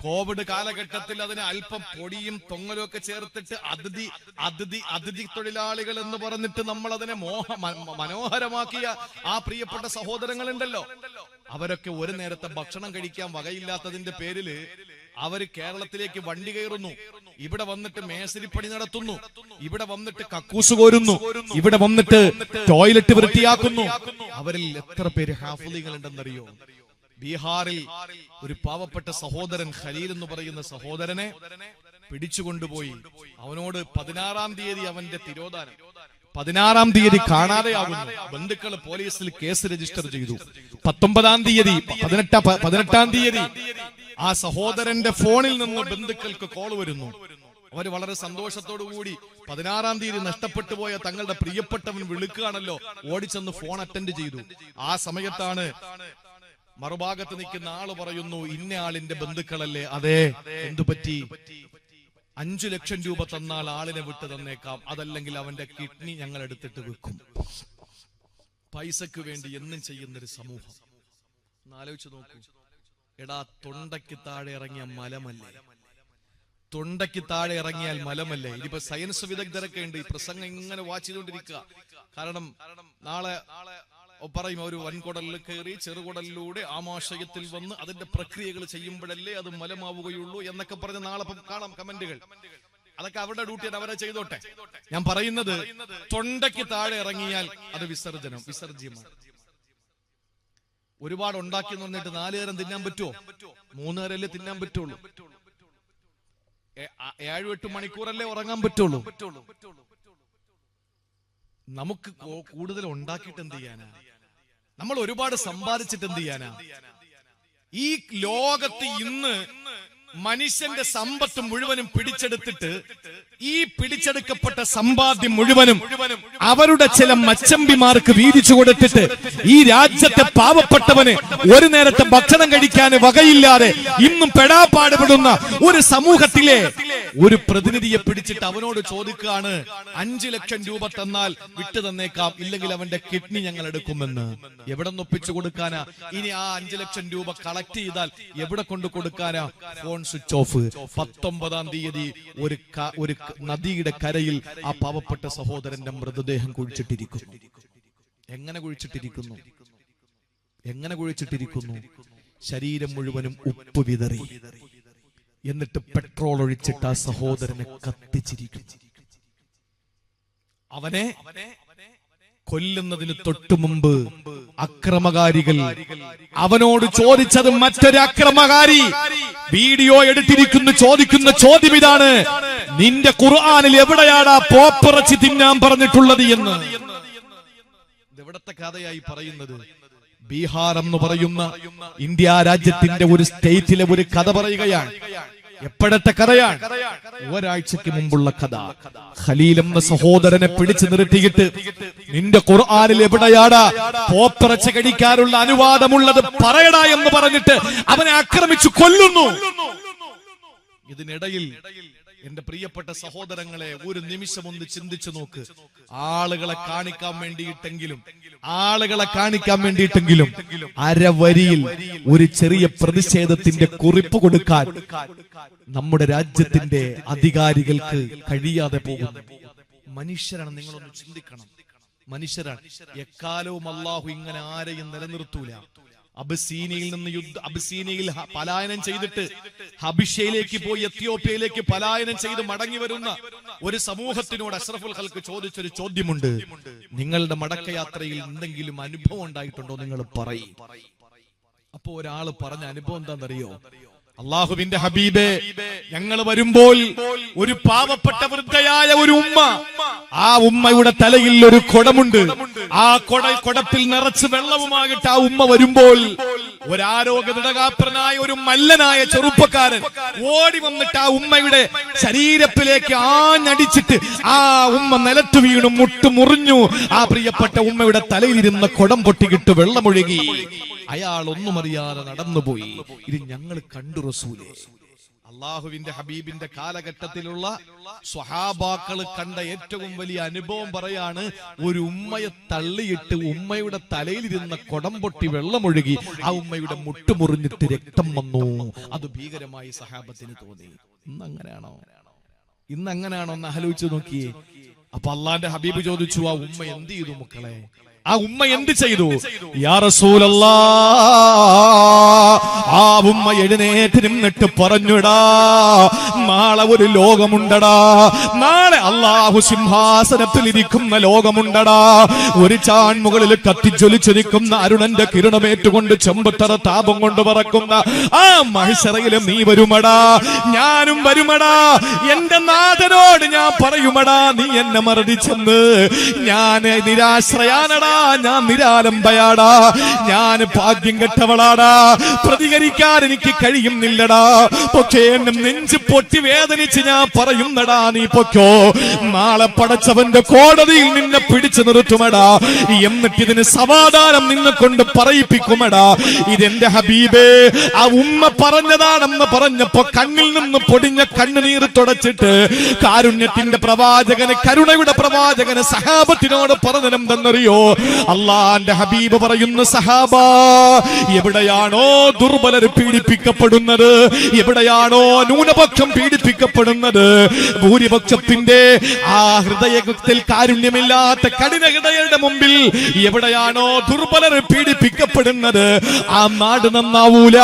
കോവിഡ് കാലഘട്ടത്തിൽ അതിന് അല്പം പൊടിയും തൊങ്ങലും ഒക്കെ ചേർത്തിട്ട് അതിഥി തൊഴിലാളികൾ എന്ന് പറഞ്ഞിട്ട് നമ്മൾ അതിനെ മനോഹരമാക്കിയ ആ പ്രിയപ്പെട്ട സഹോദരങ്ങളുണ്ടല്ലോ. അവരൊക്കെ ഒരു നേരത്തെ ഭക്ഷണം കഴിക്കാൻ വകയില്ലാത്തതിന്റെ പേരില് അവര് കേരളത്തിലേക്ക് വണ്ടി കയറുന്നു, ഇവിടെ വന്നിട്ട് മേശരിപ്പണി നടത്തുന്നു, ഇവിടെ വന്നിട്ട് കക്കൂസ് കോരുന്നു, ഇവിടെ വന്നിട്ട് ടോയ്ലറ്റ് വൃത്തിയാക്കുന്നു. അവരിൽ എത്ര പേര് ഹാഫിലിങ്ങൾ ഉണ്ടെന്നറിയോ? ബീഹാറിൽ ഒരു പാവപ്പെട്ട സഹോദരൻ ഖലീൽ എന്ന് പറയുന്ന സഹോദരനെ പിടിച്ചുകൊണ്ടുപോയി. അവനോട് 16-ാം തീയതി അവന്റെ തിരോധാനം, 16-ാം തീയതി കാണാതെയാകുന്നു. ബന്ധുക്കൾ പോലീസിൽ കേസ് രജിസ്റ്റർ ചെയ്തു. 19-ാം തീയതി 18-ാം തീയതി ആ സഹോദരന്റെ ഫോണിൽ നിന്ന് ബന്ധുക്കൾക്ക് കോൾ വരുന്നു. അവർ വളരെ സന്തോഷത്തോടു കൂടി 16-ാം തീയതി നഷ്ടപ്പെട്ടു പോയ തങ്ങളുടെ പ്രിയപ്പെട്ടവൻ വിളിക്കുകയാണല്ലോ, ഓടിച്ചെന്ന് ഫോൺ അറ്റൻഡ് ചെയ്തു. ആ സമയത്താണ് മറുഭാഗത്ത് നിൽക്കുന്ന ആള് പറയുന്നു, ഇന്ന ആളിന്റെ ബന്ധുക്കളല്ലേ? അതെ. എന്തു പറ്റി? 5 ലക്ഷം രൂപ തന്നാൽ ആളിനെ വിട്ടു തന്നേക്കാം, അതല്ലെങ്കിൽ അവന്റെ കിഡ്നി ഞങ്ങൾ എടുത്തിട്ട് വെക്കും. പൈസക്ക് വേണ്ടി എന്നും ചെയ്യുന്നൊരു സമൂഹം. ആലോചിച്ച് നോക്കൂ. എടാ, തൊണ്ടയ്ക്ക് താഴെ ഇറങ്ങിയ മലമല്ലേ? തൊണ്ടയ്ക്ക് താഴെ ഇറങ്ങിയാൽ മലമല്ലേ? ഇതിപ്പോ സയൻസ് വിദഗ്ധരൊക്കെ ഉണ്ട് ഈ പ്രസംഗം ഇങ്ങനെ വാച്ച് ചെയ്തുകൊണ്ടിരിക്കുക. കാരണം നാളെ പറയും, ഒരു വൻകുടലിൽ കയറി ചെറുകുടലിലൂടെ ആമാശയത്തിൽ വന്ന് അതിന്റെ പ്രക്രിയകൾ ചെയ്യുമ്പോഴല്ലേ അത് മലമാവുകയുള്ളൂ എന്നൊക്കെ പറഞ്ഞ് നാളെ കാണാം കമന്റുകൾ. അതൊക്കെ അവരുടെ ഡ്യൂട്ടിയാണ്, അവരെ ചെയ്തോട്ടെ. ഞാൻ പറയുന്നത്, തൊണ്ടയ്ക്ക് താഴെ ഇറങ്ങിയാൽ അത് വിസർജ്യമാണ്. ഒരുപാട് ഉണ്ടാക്കി എന്ന് പറഞ്ഞിട്ട് 4 നേരം തിന്നാൻ പറ്റുമോ? 3 നേരമല്ലേ തിന്നാൻ പറ്റുള്ളൂ. 7-8 മണിക്കൂറല്ലേ ഉറങ്ങാൻ പറ്റുള്ളൂ. നമുക്ക് കൂടുതൽ ഉണ്ടാക്കിയിട്ട് എന്ത് ചെയ്യാനാ? നമ്മൾ ഒരുപാട് സമ്പാദിച്ചിട്ട് എന്ത് ചെയ്യാനാ? ഈ ലോകത്ത് ഇന്ന് മനുഷ്യന്റെ സമ്പത്ത് മുഴുവനും പിടിച്ചെടുത്തിട്ട് ഈ പിടിച്ചെടുക്കപ്പെട്ട സമ്പാദ്യം മുഴുവനും അവരുടെ ചില മച്ചമ്പിമാർക്ക് വീതിച്ചു കൊടുത്തിട്ട് ഈ രാജ്യത്തെ പാവപ്പെട്ടവന് ഒരു നേരത്തെ ഭക്ഷണം കഴിക്കാൻ വകയില്ലാതെ ഇന്നും പെടാപ്പാടുപെടുന്ന ഒരു സമൂഹത്തിലെ ഒരു പ്രതിനിധിയെ പിടിച്ചിട്ട് അവനോട് ചോദിക്കുകയാണ്, 5 ലക്ഷം രൂപ തന്നാൽ വിട്ടു തന്നേക്കാം, ഇല്ലെങ്കിൽ അവന്റെ കിഡ്നി ഞങ്ങൾ എടുക്കുമെന്ന്. എവിടെ നിന്ന് ഒപ്പിച്ചു കൊടുക്കാനാ? ഇനി ആ 5 ലക്ഷം രൂപ കളക്ട് ചെയ്താൽ എവിടെ കൊണ്ട് കൊടുക്കാനാ? Phone switch off. 19-ാം തീയതി ഒരു നദിയുടെ കരയിൽ ആ പാവപ്പെട്ട സഹോദരന്റെ മൃതദേഹം കുഴിച്ചിട്ടിരിക്കുന്നു. എങ്ങനെ കുഴിച്ചിട്ടിരിക്കുന്നു? ശരീരം മുഴുവനും ഉപ്പ് വിതറി, എന്നിട്ട് പെട്രോൾ ഒഴിച്ചിട്ട് ആ സഹോദരനെ കത്തിച്ചിരിക്കുന്നു. അവനെ കൊല്ലുന്നതിന് തൊട്ടു മുമ്പ് അക്രമകാരികൾ അവനോട് ചോദിച്ചത്, മറ്റൊരു അക്രമകാരി വീഡിയോ എടുത്തിരിക്കുന്നു, ചോദിക്കുന്ന ചോദ്യം ഇതാണ്, നിന്റെ ഖുർആനിൽ എവിടെയാടാ പോപ്പിറച്ചി തിന്നാൻ പറഞ്ഞിട്ടുള്ളത് എന്ന്. ഇതെവിടത്തെ കഥയായി പറയുന്നത്? ബീഹാർ എന്ന് പറയുന്ന ഇന്ത്യ രാജ്യത്തിന്റെ ഒരു സ്റ്റേറ്റിലെ ഒരു കഥ പറയുകയാണ്. എപ്പോഴത്തെ കഥയാണ്? ഒരാഴ്ചക്ക് മുമ്പുള്ള കഥ. ഖലീൽ എന്ന സഹോദരനെ പിടിച്ചു നിർത്തിയിട്ട്, നിന്റെ ഖുർആനിൽ എവിടെയാടാ പോപ്പിറച്ചി കഴിക്കാനുള്ള അനുവാദമുള്ളത് പറയടാ എന്ന് പറഞ്ഞിട്ട് അവനെ ആക്രമിച്ചു കൊല്ലുന്നു. ഇതിനിടയിൽ എന്റെ പ്രിയപ്പെട്ട സഹോദരങ്ങളെ, ഒരു നിമിഷം ഒന്ന് ചിന്തിച്ചു നോക്ക്. ആളുകളെ കാണിക്കാൻ വേണ്ടിയിട്ടെങ്കിലും അരവരിയിൽ ഒരു ചെറിയ പ്രതിഷേധത്തിന്റെ കുറിപ്പ് കൊടുക്കാൻ നമ്മുടെ രാജ്യത്തിന്റെ അധികാരികൾക്ക് കഴിയാതെ പോകുന്നു. മനുഷ്യരാണ്, നിങ്ങളൊന്ന് ചിന്തിക്കണം. മനുഷ്യരാണ്. എക്കാലവും അള്ളാഹു ഇങ്ങനെ ആരെയും നിലനിർത്തൂല. അബസീനിയയിൽ പലായനം ചെയ്തിട്ട് ഹബിഷയിലേക്ക് പോയി എത്യോപ്യയിലേക്ക് പലായനം ചെയ്ത് മടങ്ങി വരുന്ന ഒരു സമൂഹത്തിനോട് അഷ്റഫുൽ ഖൽഖ് ചോദിച്ചൊരു ചോദ്യമുണ്ട്, നിങ്ങളുടെ മടക്കയാത്രയിൽ എന്തെങ്കിലും അനുഭവം ഉണ്ടായിട്ടുണ്ടോ? നിങ്ങൾ പറയും. അപ്പോ ഒരാള് പറഞ്ഞ അനുഭവം എന്താണെന്നറിയോ? അള്ളാഹുവിന്റെ ഹബീബേ, ഞങ്ങൾ വരുമ്പോൾ ഒരു പാവപ്പെട്ട വൃദ്ധയായ ഒരു ഉമ്മ, ആ ഉമ്മയുടെ തലയിൽ ഒരു കുടമുണ്ട്. ആ കുടത്തിൽ നിറച്ച് വെള്ളവുമാകിട്ട് ആ ഉമ്മ വരുമ്പോൾ ഒരാരോഗ്യദൃഢഗാത്രനായ ഒരു മല്ലനായ ചെറുപ്പക്കാരൻ ഓടി വന്നിട്ട് ആ ഉമ്മയുടെ ശരീരത്തിലേക്ക് ആഞ്ഞടിച്ചിട്ട് ആ ഉമ്മ നിലത്ത് വീണു, മുറിഞ്ഞു. ആ പ്രിയപ്പെട്ട ഉമ്മയുടെ തലയിലിരുന്ന കുടം പൊട്ടിക്കിട്ട് വെള്ളമൊഴുകി. അയാൾ ഒന്നും അറിയാതെ നടന്നുപോയി. ഇത് ഞങ്ങൾ കണ്ടു റസൂലേ. അള്ളാഹുവിന്റെ ഹബീബിന്റെ കാലഘട്ടത്തിലുള്ള സ്വഹാബാക്കൾ കണ്ട ഏറ്റവും വലിയ അനുഭവം പറയാണ്, ഒരു ഉമ്മയെ തള്ളിയിട്ട് ഉമ്മയുടെ തലയിലിരുന്ന കുടം പൊട്ടി വെള്ളമൊഴുകി, ആ ഉമ്മയുടെ മുട്ടുമുറിഞ്ഞിട്ട് രക്തം വന്നു. അത് ഭീകരമായി സഹാബത്തിന് തോന്നി. ഇന്ന് അങ്ങനെയാണോ എന്ന് ആലോചിച്ച് നോക്കിയേ. അപ്പൊ അള്ളാന്റെ ഹബീബ് ചോദിച്ചു, ആ ഉമ്മ എന്ത് ചെയ്തു മക്കളെ? ആ ഉമ്മ എന്ത് ചെയ്തു? യാ റസൂലല്ലാഹ്, ആ ഉമ്മ എഴുന്നേറ്റ് നിന്നിട്ട് പറഞ്ഞുടാ, നാളെ ഒരു ലോകമുണ്ടടാ, നാളെ അല്ലാഹു സിംഹാസനത്തിൽ ഇരിക്കുന്ന ലോകമുണ്ടടാ. ഒരു ചാൺമുകളിൽ കത്തിജ്വലിച്ചിരിക്കുന്ന അരുണന്റെ കിരണമേറ്റുകൊണ്ട് ചെമ്പത്തറ താപം കൊണ്ട് പറക്കുന്ന ആ മഹ്ശറയിലും നീ വരുമടാ, ഞാനും വരുമടാ. എന്റെ നാഥനോട് ഞാൻ പറയുമടാ, നീ എന്നെ മറടിച്ചെന്ന്. ഞാൻ നിരാശ്രയാനടാ, ഞാൻ നിരാലംബയാടാ, ഞാൻ ഭാഗ്യം കെട്ടവളാടാ, പ്രതികരിക്കാൻ എനിക്ക് കഴിയുന്നില്ലടാ, പക്ഷേ എന്നെ നെഞ്ച് പൊട്ടി വേദനിച്ച് ഞാൻ പറയുന്നടാ, നീ പൊക്കോ, നാളെ പടച്ചവന്റെ കോടതിയിൽ നിന്നെ പിടിച്ചു നിർത്തുമടാ, എന്നിട്ട് ഇതിന് സമാധാനം നിന്നെ കൊണ്ട് പറയിപ്പിക്കുമടാ. ഇതെന്റെ ഹബീബേ, ആ ഉമ്മ പറഞ്ഞതാണെന്ന് പറഞ്ഞപ്പോ കണ്ണിൽ നിന്ന് പൊടിഞ്ഞ കണ്ണുനീർ തുടച്ചിട്ട് കാരുണ്യത്തിന്റെ പ്രവാചകന്, കരുണയുടെ പ്രവാചകന് സഹാബത്തിനോട് പറഞ്ഞതെന്തെന്നറിയോ? അള്ളാന്റെ ഹബീബ് പറയുന്നു, സഹാബ, എവിടെയാണോ ദുർബലർ പീഡിപ്പിക്കപ്പെടുന്നത്, എവിടെയാണോ ന്യൂനപക്ഷം പീഡിപ്പിക്കപ്പെടുന്നത്, ഭൂരിപക്ഷത്തിന്റെ ആ ഹൃദയത്തിൽ കാരുണ്യമില്ലാത്ത കഠിന ഹൃദയരുടെ മുമ്പിൽ എവിടെയാണോ ദുർബലർ പീഡിപ്പിക്കപ്പെടുന്നത്, ആ നാട് നന്നാവൂല,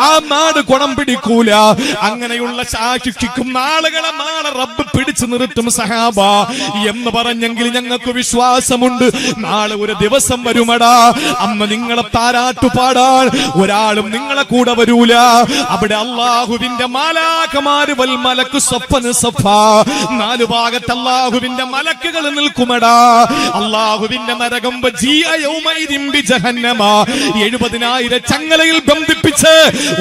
ആ നാട് ഗുണം പിടിക്കൂല. അങ്ങനെയുള്ള ശിക്ഷിക്കും ആളുകളെ നാളെ റബ്ബ് പിടിച്ചു നിർത്തും സഹാബ എന്ന് പറഞ്ഞെങ്കിൽ ഞങ്ങൾക്ക് വിശ്വാസമുണ്ട്. നാളെ ഒരു ദിവസം വരുമടാ, അന്ന് നിങ്ങളെ താരാട്ടുപാടാൻ ഒരാളും നിങ്ങളെ കൂടെ വരൂല. അവിടെ അള്ളാഹുവിന്റെ മാലാഖമാര് വൽ മലക്കു സഫൻ സഫാ, നാലു ഭാഗത്ത് അള്ളാഹുവിന്റെ മലക്കുകൾ നിൽക്കുമടാ. അള്ളാഹുവിന്റെ നരകം 70,000 ചങ്ങലയിൽ ബന്ധിപ്പിച്ച്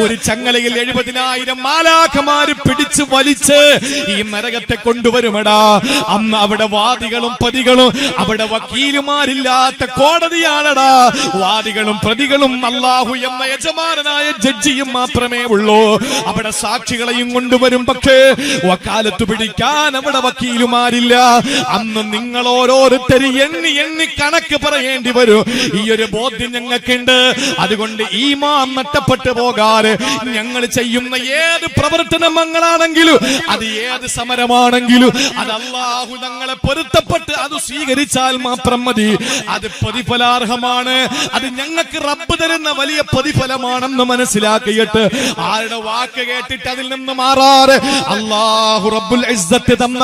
ഒരു ചങ്ങലയിൽ 70,000 മാലാഖമാര് പിടിച്ചു വലിച്ച് ഈ നരകത്തെ കൊണ്ടുവരുമടാ. അന്ന് അവിടെ വാദികളും പ്രതികളും, അവിടെ വക്കീലുമാരില്ലാത്ത കോടതിയാണടാ. വാദികളും പ്രതികളും അല്ലാഹു എന്ന യജമാനനായ ജഡ്ജിയും മാത്രമേ ഉള്ളൂ. അവിടെ സാക്ഷികളെയും കൊണ്ടുവരും, പക്ഷേ വക്കാലത്ത് പിടിക്കാൻ അവിടെ വക്കീലുമാരില്ല. അന്ന് നിങ്ങൾ ഓരോരുത്തരും എണ്ണി എണ്ണി കണക്ക് പറയേണ്ടി വരും. ഈ ഒരു ബോധ്യം ഞങ്ങൾക്കുണ്ട്. അതുകൊണ്ട് ഈമാൻ നഷ്ടപ്പെട്ടു പോകാതെ ഞങ്ങൾ ചെയ്യുന്ന ഏത് പ്രവർത്തനങ്ങളാണെങ്കിലും, അത് ഏത് സമരമാണെങ്കിലും, അത് അല്ലാഹു ഞങ്ങളെ പൊരുത്തപ്പെട്ട് അത് സ്വീകരിച്ചാൽ മാത്രം മതി. അത് പ്രതിഫലാർഹമാണ്. അത് ഞങ്ങൾക്ക് റബ്ബ് തരുന്ന വലിയ പ്രതിഫലമാണെന്ന് മനസ്സിലാക്കിയിട്ട് ആരുടെ വാക്ക് കേട്ടിട്ട് അതിൽ നിന്ന് മാറാറ് അല്ലാഹു റബ്ബുൽ ഇസ്സത്ത് തന്ന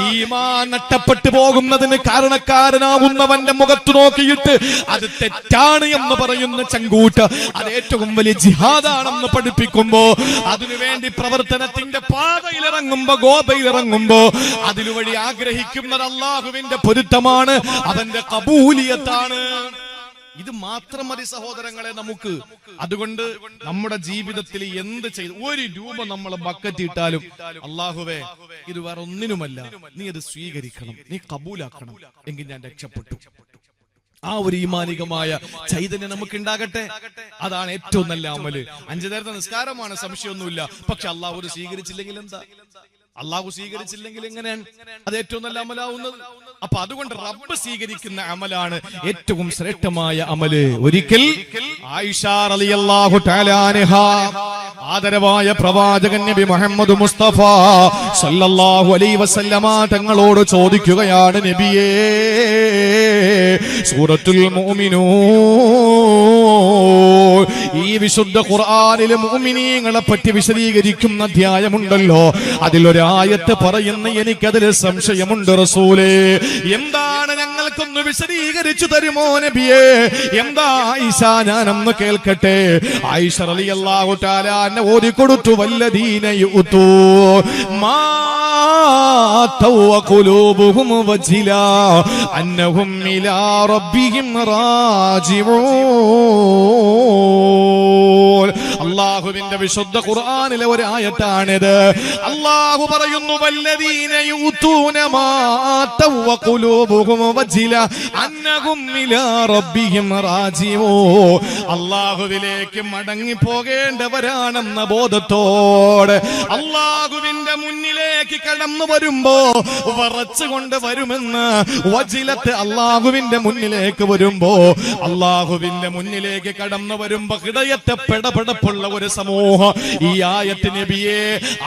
ഈമാൻ നഷ്ടപ്പെട്ടു പോകുന്നതിന് കാരണക്കാരനാകുന്നവന്റെ മുഖത്ത് നോക്കിയിട്ട് അത് തെറ്റാണ് എന്ന് പറയുന്ന ചങ്കൂറ്റ്, അത് ഏറ്റവും വലിയ ജിഹാദാണെന്ന് പഠിപ്പിക്കുമ്പോ, അതിനുവേണ്ടി പ്രവർത്തനത്തിന്റെ പാതയിലിറങ്ങുമ്പോ, ഗോപയിലിറങ്ങുമ്പോ അതിനുവഴി ആഗ്രഹിക്കുന്നത് അല്ലാഹുവിന്റെ പൊരുത്തമാണ്, അവന്റെ കബൂലിയത്താണ്. ഇത് മാത്രം മതി സഹോദരങ്ങളെ നമുക്ക്. അതുകൊണ്ട് നമ്മുടെ ജീവിതത്തിൽ എന്ത് ചെയ്തു, 1 രൂപ നമ്മൾ ബക്കറ്റ് ഇട്ടാലും അല്ലാഹുവേ ഇത് വേറെ ഒന്നിനുമല്ല, നീ അത് സ്വീകരിക്കണം, നീ കബൂലാക്കണം, എങ്കിൽ ഞാൻ രക്ഷപ്പെട്ടു. ആ ഒരു ഈമാനികമായ ചൈതന്യം നമുക്ക് ഉണ്ടാകട്ടെ. അതാണ് ഏറ്റവും നല്ല അമല്. 5 നേരത്തെ നിസ്കാരമാണ്, സംശയമൊന്നുമില്ല. പക്ഷെ അള്ളാഹു സ്വീകരിച്ചില്ലെങ്കിൽ എന്താ? അള്ളാഹു സ്വീകരിച്ചില്ലെങ്കിൽ എങ്ങനെയാണ് അത് ഏറ്റവും നല്ല അമലാവുന്നത്? അപ്പൊ അതുകൊണ്ട് റബ്ബ് സ്വീകരിക്കുന്ന അമലാണ് ഏറ്റവും ശ്രേഷ്ഠമായ അമല്. ഒരിക്കൽ ആയിഷ റളിയല്ലാഹു തആല അൻഹ ആദരവായ പ്രവാചകൻ നബി മുഹമ്മദ് മുസ്തഫ സല്ലല്ലാഹു അലൈഹി വസല്ലമ തങ്ങളോട് ചോദിക്കുകയാണ്, നബിയേ, സൂറത്തുൽ മുഅ്മിനൂൻ, ഈ വിശുദ്ധ ഖുർആനിലെ മുഅ്മിനീങ്ങളെ പറ്റി വിശദീകരിക്കുന്ന അധ്യായമുണ്ടല്ലോ, അതിലൊരായത്ത് പറയുന്ന എനിക്കതിൽ സംശയമുണ്ട് റസൂലേ. എന്താണ്? ഞങ്ങൾക്കൊന്ന് വിശദീകരിച്ചു തരുമോ നബിയേ? എന്താ ആയിഷ? ഞാനൊന്ന് കേൾക്കട്ടെ. ആയിഷ റളിയല്ലാഹു തആല അൻഹ ഓതി കൊടുത്തു, വല്ലദീന യുതൂ മാ ഖുലൂബുഹും വജിലാ അന്നഹും ഇലാ റബ്ബിഹിം റാജിഊൻ. അല്ലാഹുവിന്റെ വിശുദ്ധ ഖുർആനിലെ ഒരു ആയത്താണിത്. അല്ലാഹു പറയുന്നു, വല്ലദീന യുതൂന മാ ഖുലൂബുഹും വജിലാ അന്നഹും ഇലാ റബ്ബിഹിം റാജിഊൻ. അല്ലാഹുവിലേക്ക് മടങ്ങി പോകേണ്ടവരാണെന്ന ബോധത്തോടെ അല്ലാഹുവിന്റെ മുന്നിലേക്ക് കടന്നു വരുമ്പോ വറച്ചുകൊണ്ട് വരുമെന്ന് വജിലത്ത്. അല്ലാഹുവിന്റെ മുന്നിലേക്ക് വരുമ്പോ, അല്ലാഹുവിന്റെ മുന്നിലേക്ക് കടന്നു വരുമ്പോ ഹൃദയത്തെ പെടപെടപ്പുള്ള ഒരു സമൂഹം. ഈ ആയത്ത് നബിയെ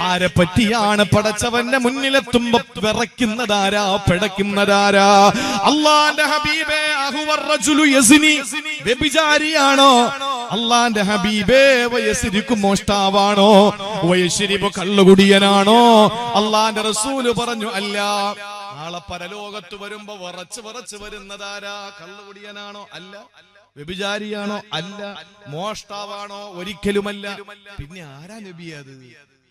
ആരെ പറ്റിയാണ്? പടച്ചവന്റെ മുന്നിലെത്തുമ്പോ വിറയ്ക്കുന്നതാരാ, പിടയ്ക്കുന്നതാരാ? അല്ലാഹുവിന്റെ ഹബീബേ, അഹുവർ റജുലു യസ്നി, വ്യഭിചാരിയാണോ? അല്ലാഹുവിന്റെ ഹബീബേ, വയസ്രിക്കു, മോഷ്ടാവാണോ? വയശ്രിബു, കള്ളുകുടിയനാണോ? അല്ലാഹുവിന്റെ റസൂല് പറഞ്ഞു, അല്ല. നാളെ പരലോകത്ത് വരുമ്പോ വിറച്ച് വരുന്നതാരാ? കള്ളുകുടിയനാണോ? അല്ല. വ്യഭിചാരിയാണോ? അല്ല. മോഷ്ടാവാണോ? ഒരിക്കലുമല്ല. പിന്നെ ആരാ നബി അത്?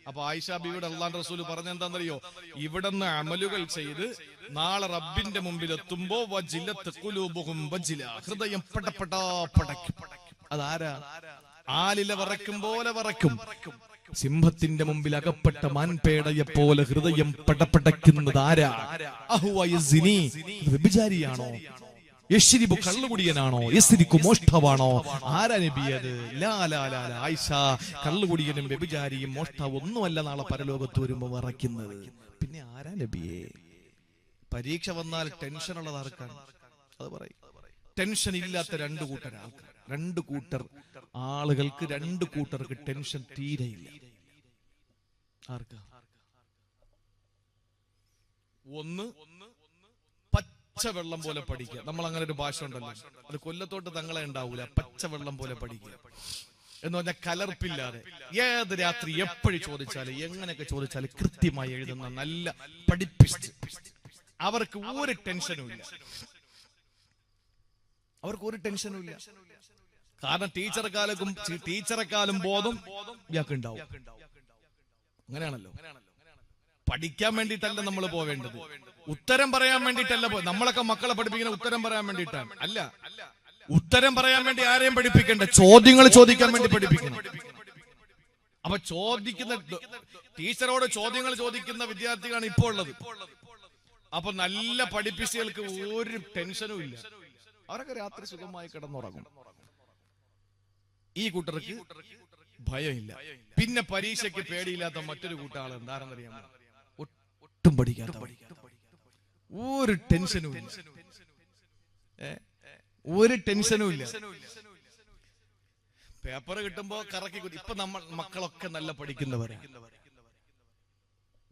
അപ്പൊ ആയിഷ ബീവിയുടെ അല്ലാഹുവിന്റെ റസൂല് പറഞ്ഞെന്താണെന്നറിയോ? ഇവിടുന്ന് അമലുകൾ ചെയ്ത് നാളെ റബ്ബിന്റെ മുമ്പിൽ എത്തുമ്പോ വജിലത്ത് ഖുലൂബുഹും വജില, ഹൃദയം പടപടാ പടയ്ക്കും. അതാരാ? ആലില വറക്കും പോലെ വറക്കും. സിംഹത്തിന്റെ മുമ്പിൽ അകപ്പെട്ട മാൻപേടയെ പോലെ ഹൃദയം പടപടയ്ക്കുന്നത് ആരാ? വ്യഭിചാരിയാണോ? യശ്രിബു കള്ളുകുടിയനാണോ? യസ്രിഖു മോഷ്ടാവാണോ? ആരാ നബിയത്? ലാ ലാ ലാ ലാ ആയിഷ, കള്ളുകുടിയനും വ്യഭിചാരിയും മോഷ്ടാവും ഒന്നുമല്ല നാളെ പരലോകത്ത് വരുമ്പോ വറയ്ക്കുന്നത്. പിന്നെ ആരാ നബിയെ? പരീക്ഷ വന്നാൽ ടെൻഷൻ ഉള്ളത് ആർക്കാണ്? അത് പറയും. ടെൻഷൻ ഇല്ലാത്ത രണ്ട് കൂട്ടർ ആൾക്കാർ, രണ്ട് കൂട്ടർ ആളുകൾക്ക്, രണ്ട് കൂട്ടർക്ക് ടെൻഷൻ തീരെയില്ല. ആർക്കാ? ഒന്ന് പച്ചവെള്ളം പോലെ പഠിക്കുക. നമ്മൾ അങ്ങനെ ഒരു ഭാഷ ഉണ്ടല്ലോ, അത് കൊല്ലത്തോട്ട് തങ്ങളെ ഉണ്ടാവൂല. പച്ചവെള്ളം പോലെ പഠിക്കുക എന്ന് പറഞ്ഞാൽ കലർപ്പില്ലാതെ ഏത് രാത്രി എപ്പോഴും ചോദിച്ചാലും എങ്ങനെയൊക്കെ ചോദിച്ചാലും കൃത്യമായി എഴുതുന്ന നല്ല പഠിപ്പിസ്റ്റ്. അവർക്ക് ഒരു ടെൻഷനും ഇല്ല. അവർക്ക് ഒരു ടെൻഷനും ഇല്ല. കാരണം ടീച്ചറെക്കാളും ബോധം ഇയാൾക്കുണ്ടാവും. അങ്ങനെയാണല്ലോ. പഠിക്കാൻ വേണ്ടിയിട്ടല്ല നമ്മൾ പോവേണ്ടത്, ഉത്തരം പറയാൻ വേണ്ടിയിട്ടല്ല. നമ്മളൊക്കെ മക്കളെ പഠിപ്പിക്കുന്ന ഉത്തരം പറയാൻ വേണ്ടിയിട്ടാണ്. അല്ല, ഉത്തരം പറയാൻ വേണ്ടി ആരെയും പഠിപ്പിക്കണ്ട, ചോദ്യങ്ങൾ ചോദിക്കാൻ വേണ്ടി പഠിപ്പിക്കണം. അപ്പൊ ചോദിക്കുന്ന ടീച്ചറോട് ചോദ്യങ്ങൾ ചോദിക്കുന്ന വിദ്യാർത്ഥികളാണ് ഇപ്പോൾ ഉള്ളത്. അപ്പൊ നല്ല പഠിപ്പിച്ചുകൾക്ക് ഒരു ടെൻഷനും ഇല്ല. അവരൊക്കെ രാത്രി സുഖമായി കിടന്നുറങ്ങും. ഈ കൂട്ടർക്ക് ഭയമില്ല. പിന്നെ പരീക്ഷയ്ക്ക് പേടിയില്ലാത്ത മറ്റൊരു കൂട്ടാൾ എന്താണെന്നറിയാമോ? ഒട്ടും പഠിക്കാത്ത, ഒരു ടെൻഷനും ഇല്ല. ഒരു ടെൻഷനും ഇല്ല. പേപ്പർ കിട്ടുമ്പോ കറക്കി കൂട്ടി. ഇപ്പൊ മക്കളൊക്കെ നല്ല പഠിക്കുന്നവരാ.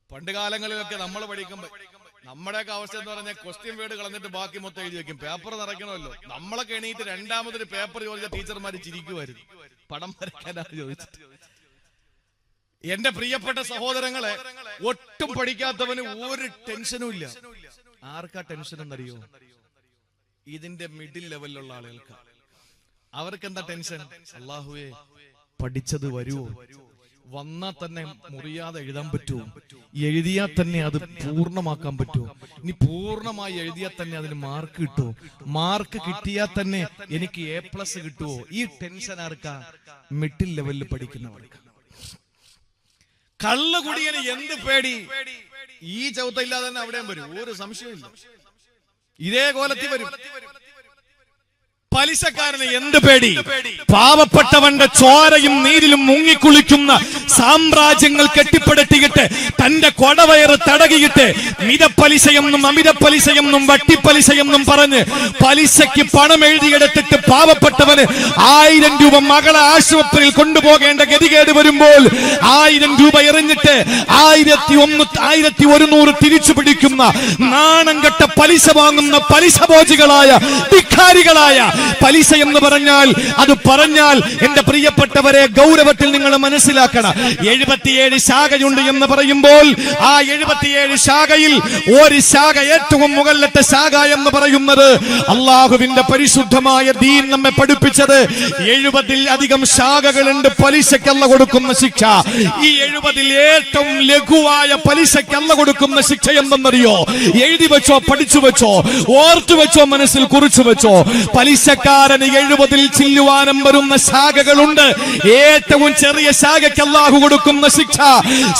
പണ്ട് കാലങ്ങളിലൊക്കെ നമ്മൾ പഠിക്കുമ്പോ നമ്മുടെയൊക്കെ അവസ്ഥ എന്ന് പറഞ്ഞാൽ ക്വസ്റ്റ്യൻ വേർഡ് കളഞ്ഞിട്ട് ബാക്കി മൊത്തം എഴുതി വെക്കും. പേപ്പർ നിറയ്ക്കണമല്ലോ. നമ്മളൊക്കെ എണീറ്റ് രണ്ടാമതൊരു പേപ്പർ ചോദിച്ച ടീച്ചർമാര് ചിരിക്കുമായിരുന്നു, പടം വരയ്ക്കാനാണ് ചോദിച്ചിട്ട്. എന്റെ പ്രിയപ്പെട്ട സഹോദരങ്ങളെ, ഒട്ടും പഠിക്കാത്തവന് ഒരു ടെൻഷനും ഇല്ല. ആർക്കാ ടെൻഷൻ എന്നറിയോ? ഇതിന്റെ മിഡിൽ ലെവലിലുള്ള ആളുകൾക്ക്. അവർക്ക് എന്താ ടെൻഷൻ? അല്ലാഹുവേ, പഠിച്ചത് വരുവോ? വന്നാൽ തന്നെ മുറിയാതെ എഴുതാൻ പറ്റുമോ? എഴുതിയാൽ തന്നെ അത് പൂർണ്ണമാക്കാൻ പറ്റുമോ? ഇനി പൂർണ്ണമായി എഴുതിയാൽ തന്നെ അതിന് മാർക്ക് കിട്ടുമോ? മാർക്ക് കിട്ടിയാൽ തന്നെ എനിക്ക് A+ കിട്ടുമോ? ഈ ടെൻഷൻ ആർക്കാ? മിഡിൽ ലെവലിൽ പഠിക്കുന്നവർക്ക്. കള്ളുകുടിയന് എന്ത് പേടി? ഈ ചവിട്ട ഇല്ലാതെ തന്നെ അവിടെയും വരും, ഒരു സംശയമില്ല. ഇതേ കോലത്തിൽ വരും. പലിശക്കാരന് എന്ത് പേടി? പാവപ്പെട്ടവന്റെ ചോരയും നീരിലും മുങ്ങിക്കുളിക്കുന്ന സാമ്രാജ്യങ്ങൾ കെട്ടിപ്പടുത്തിയിട്ട് തന്റെ കൊടവയറ് തടകിയിട്ട് മിതപ്പലിശയെന്നും അമിതപ്പലിശയെന്നും വട്ടിപ്പലിശയെന്നും പറഞ്ഞ് പലിശയ്ക്ക് പണം എഴുതിയെടുത്തിട്ട് പാവപ്പെട്ടവന് 1000 രൂപ മകളെ ആശുപത്രിയിൽ കൊണ്ടുപോകേണ്ട ഗതികേട് വരുമ്പോൾ 1000 രൂപ എറിഞ്ഞിട്ട് 1100 തിരിച്ചു പിടിക്കുന്ന നാണം കെട്ട പലിശ വാങ്ങുന്ന പലിശഭോജികളായ ധിക്കാരികളായ പലിശ എന്ന് പറഞ്ഞാൽ എന്റെ പ്രിയപ്പെട്ടവരെ, ഗൗരവത്തിൽ നിങ്ങൾ മനസ്സിലാക്കണം. 77 ശാഖയുണ്ട് എന്ന് പറയുമ്പോൾ ആ 77 ശാഖയിൽ ഒരു ശാഖ, ഏറ്റവും മുകളിലത്തെ ശാഖ എന്ന് പറയുന്നത് അള്ളാഹുവിന്റെ പരിശുദ്ധമായ ദീൻ നമ്മെ പഠിപ്പിച്ചത് 70-ൽ-അധികം ശാഖകളുണ്ട് പലിശയ്ക്ക് അല്ലാഹു കൊടുക്കുന്ന ശിക്ഷ. ഈ 70-ൽ ഏറ്റവും ലഘുവായ പലിശയ്ക്ക് അല്ലാഹു കൊടുക്കുന്ന ശിക്ഷ എന്തെന്നറിയോ? എഴുതി വെച്ചോ, പഠിച്ചു വെച്ചോ, ഓർത്തു വെച്ചോ, മനസ്സിൽ കുറിച്ചു വെച്ചോ. പലിശക്കാരന് 70-ൽ ചില്ലുവാനം വരുന്ന ശാഖകളുണ്ട്. ഏറ്റവും ചെറിയ ശാഖയ്ക്ക് അല്ലാഹു കൊടുക്കുന്ന ശിക്ഷ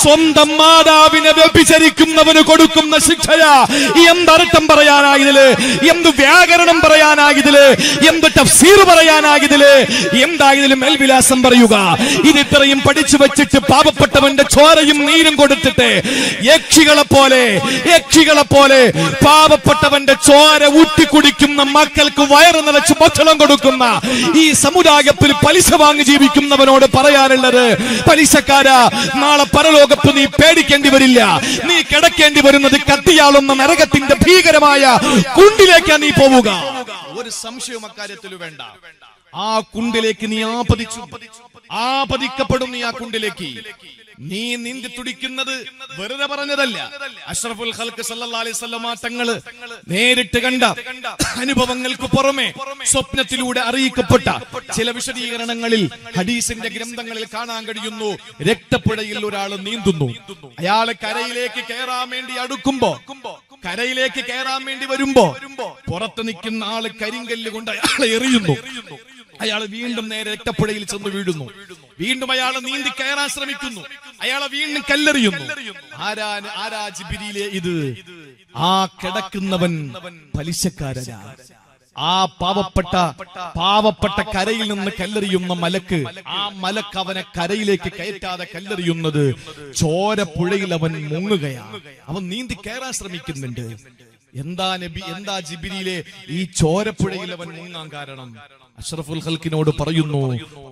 സ്വന്തം മാതാവിനെ വ്യഭിചരിക്കുന്നവന് കൊടുക്കുന്ന ശിക്ഷയാ. എന്തർത്ഥം പറയാനായതില്, എന്ത് വ്യാകരണം പറയാനായതില്, എന്ത് തഫ്സീർ പറയാനായതില്, എന്തായതിലും മേൽവിലാസം പറയുക. ഇത് ഇത്രയും പഠിച്ചു വെച്ചിട്ട് പാവപ്പെട്ടവന്റെ ചോരയും നീരും കൊടുത്തിട്ട് യക്ഷികളെ പോലെ പാവപ്പെട്ടവന്റെ ചോര ഊട്ടിക്കുടിക്കുന്ന മക്കൾക്ക് വയറ് നിറച്ച് ഭക്ഷണം കൊടുക്കുന്ന ഈ സമുദായത്തിൽ പലിശ വാങ്ങി ജീവിക്കുന്നവനോട് പറയാനുള്ളത്, പലിശക്കാരാ, നാളെ പരലോകത്ത് നീ പേടിക്കേണ്ടി വരില്ല. നീ കിടക്കേണ്ടി വരുന്നത് കത്തിയാളുന്ന നരകത്തിന്റെ ഭീകരമായ കുണ്ടിലേക്കാ നീ പോവുക. ഒരു സംശയവും അക്കാര്യത്തിൽ വേണ്ട. ആ കുണ്ടിലേക്ക് നീ ആപതിക്കപ്പെടും. നീ ആ കുണ്ടിലേക്ക് നീ നീന്തി തുടിക്കുന്നത് വെറുതെ പറഞ്ഞതല്ല. അഷ്റഫുൽ ഖൽഖ് സല്ലല്ലാഹു അലൈഹി വസല്ലമ തങ്ങള് നേരിട്ട് കണ്ട അനുഭവങ്ങൾക്ക് പുറമെ സ്വപ്നത്തിലൂടെ അറിയിക്കപ്പെട്ട ചില വിശദീകരണങ്ങളിൽ ഹദീസിന്റെ ഗ്രന്ഥങ്ങളിൽ കാണാൻ കഴിയുന്നു. രക്തപ്പുഴയിൽ ഒരാൾ നീന്തുന്നു. അയാളെ കരയിലേക്ക് കയറാൻ വേണ്ടി അടുക്കുമ്പോ, കരയിലേക്ക് കയറാൻ വേണ്ടി വരുമ്പോ പുറത്ത് നിൽക്കുന്ന ആള് കരിങ്കല്ല് കൊണ്ട് അയാളെ എറിയുന്നു. അയാൾ വീണ്ടും നേരെ രക്തപ്പുഴയിൽ ചെന്ന് വീഴുന്നു. വീണ്ടും അയാൾ നീന്തി കയറാൻ ശ്രമിക്കുന്നു. അയാളെ വീണ്ടും കല്ലെറിയുന്നു. ആരാ ജിബ്രീലേ ഇത്? ആ കിടക്കുന്നവൻ പലിശക്കാരനാണ്. ആ പാവപ്പെട്ട കരയിൽ നിന്ന് കല്ലെറിയുന്ന മലക്ക്, ആ മലക്ക് അവനെ കരയിലേക്ക് കയറ്റാതെ കല്ലെറിയുന്നത് ചോരപ്പുഴയിൽ അവൻ മുങ്ങുകയാണ്. അവൻ നീന്തി കയറാൻ ശ്രമിക്കുന്നുണ്ട്. എന്താ ജിബ്രീലേ ഈ ചോരപ്പുഴയിൽ അവൻ മുങ്ങാൻ കാരണം? അഷ്റഫുൽ ഖൽക്കിനോട് പറയുന്നു,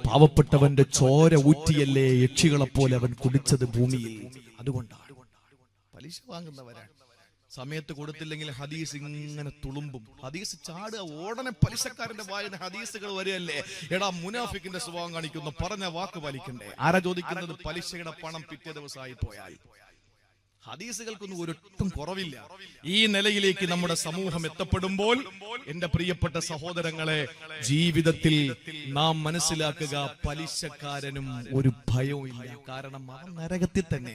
പാവപ്പെട്ടവന്റെ ചോര ഊറ്റിയല്ലേ യക്ഷികളെ പോലെ അവൻ കുടിച്ചത് ഭൂമിയിൽ, അതുകൊണ്ടാണ്. പലിശ വാങ്ങുന്നവരാണ്. സമയത്ത് കൊടുത്തില്ലെങ്കിൽ ഹദീസ് ഇങ്ങനെ തുളുമ്പും. ഹദീസ് ചാടുക, ഉടനെ പലിശക്കാരന്റെ വായന ഹദീസുകൾ വരെയല്ലേ. എടാ മുനാഫിക്കിന്റെ സ്വഭാവം കാണിക്കുന്ന പറഞ്ഞ വാക്ക് പാലിക്കണ്ടേ? ആരാ ചോദിക്കുന്നത്? പലിശയുടെ പണം പിറ്റേ ദിവസമായി പോയാൽ. ഹദീസുകൾക്കൊന്നും ഒരൊട്ടും കുറവില്ല. ഈ നിലയിലേക്ക് നമ്മുടെ സമൂഹം എത്തപ്പെടുമ്പോൾ എന്റെ പ്രിയപ്പെട്ട സഹോദരങ്ങളെ, ജീവിതത്തിൽ നാം മനസ്സിലാക്കുക, പലിശക്കാരനും ഒരു ഭയവും ഇല്ല. കാരണം അവൻ നരകത്തിൽ തന്നെ.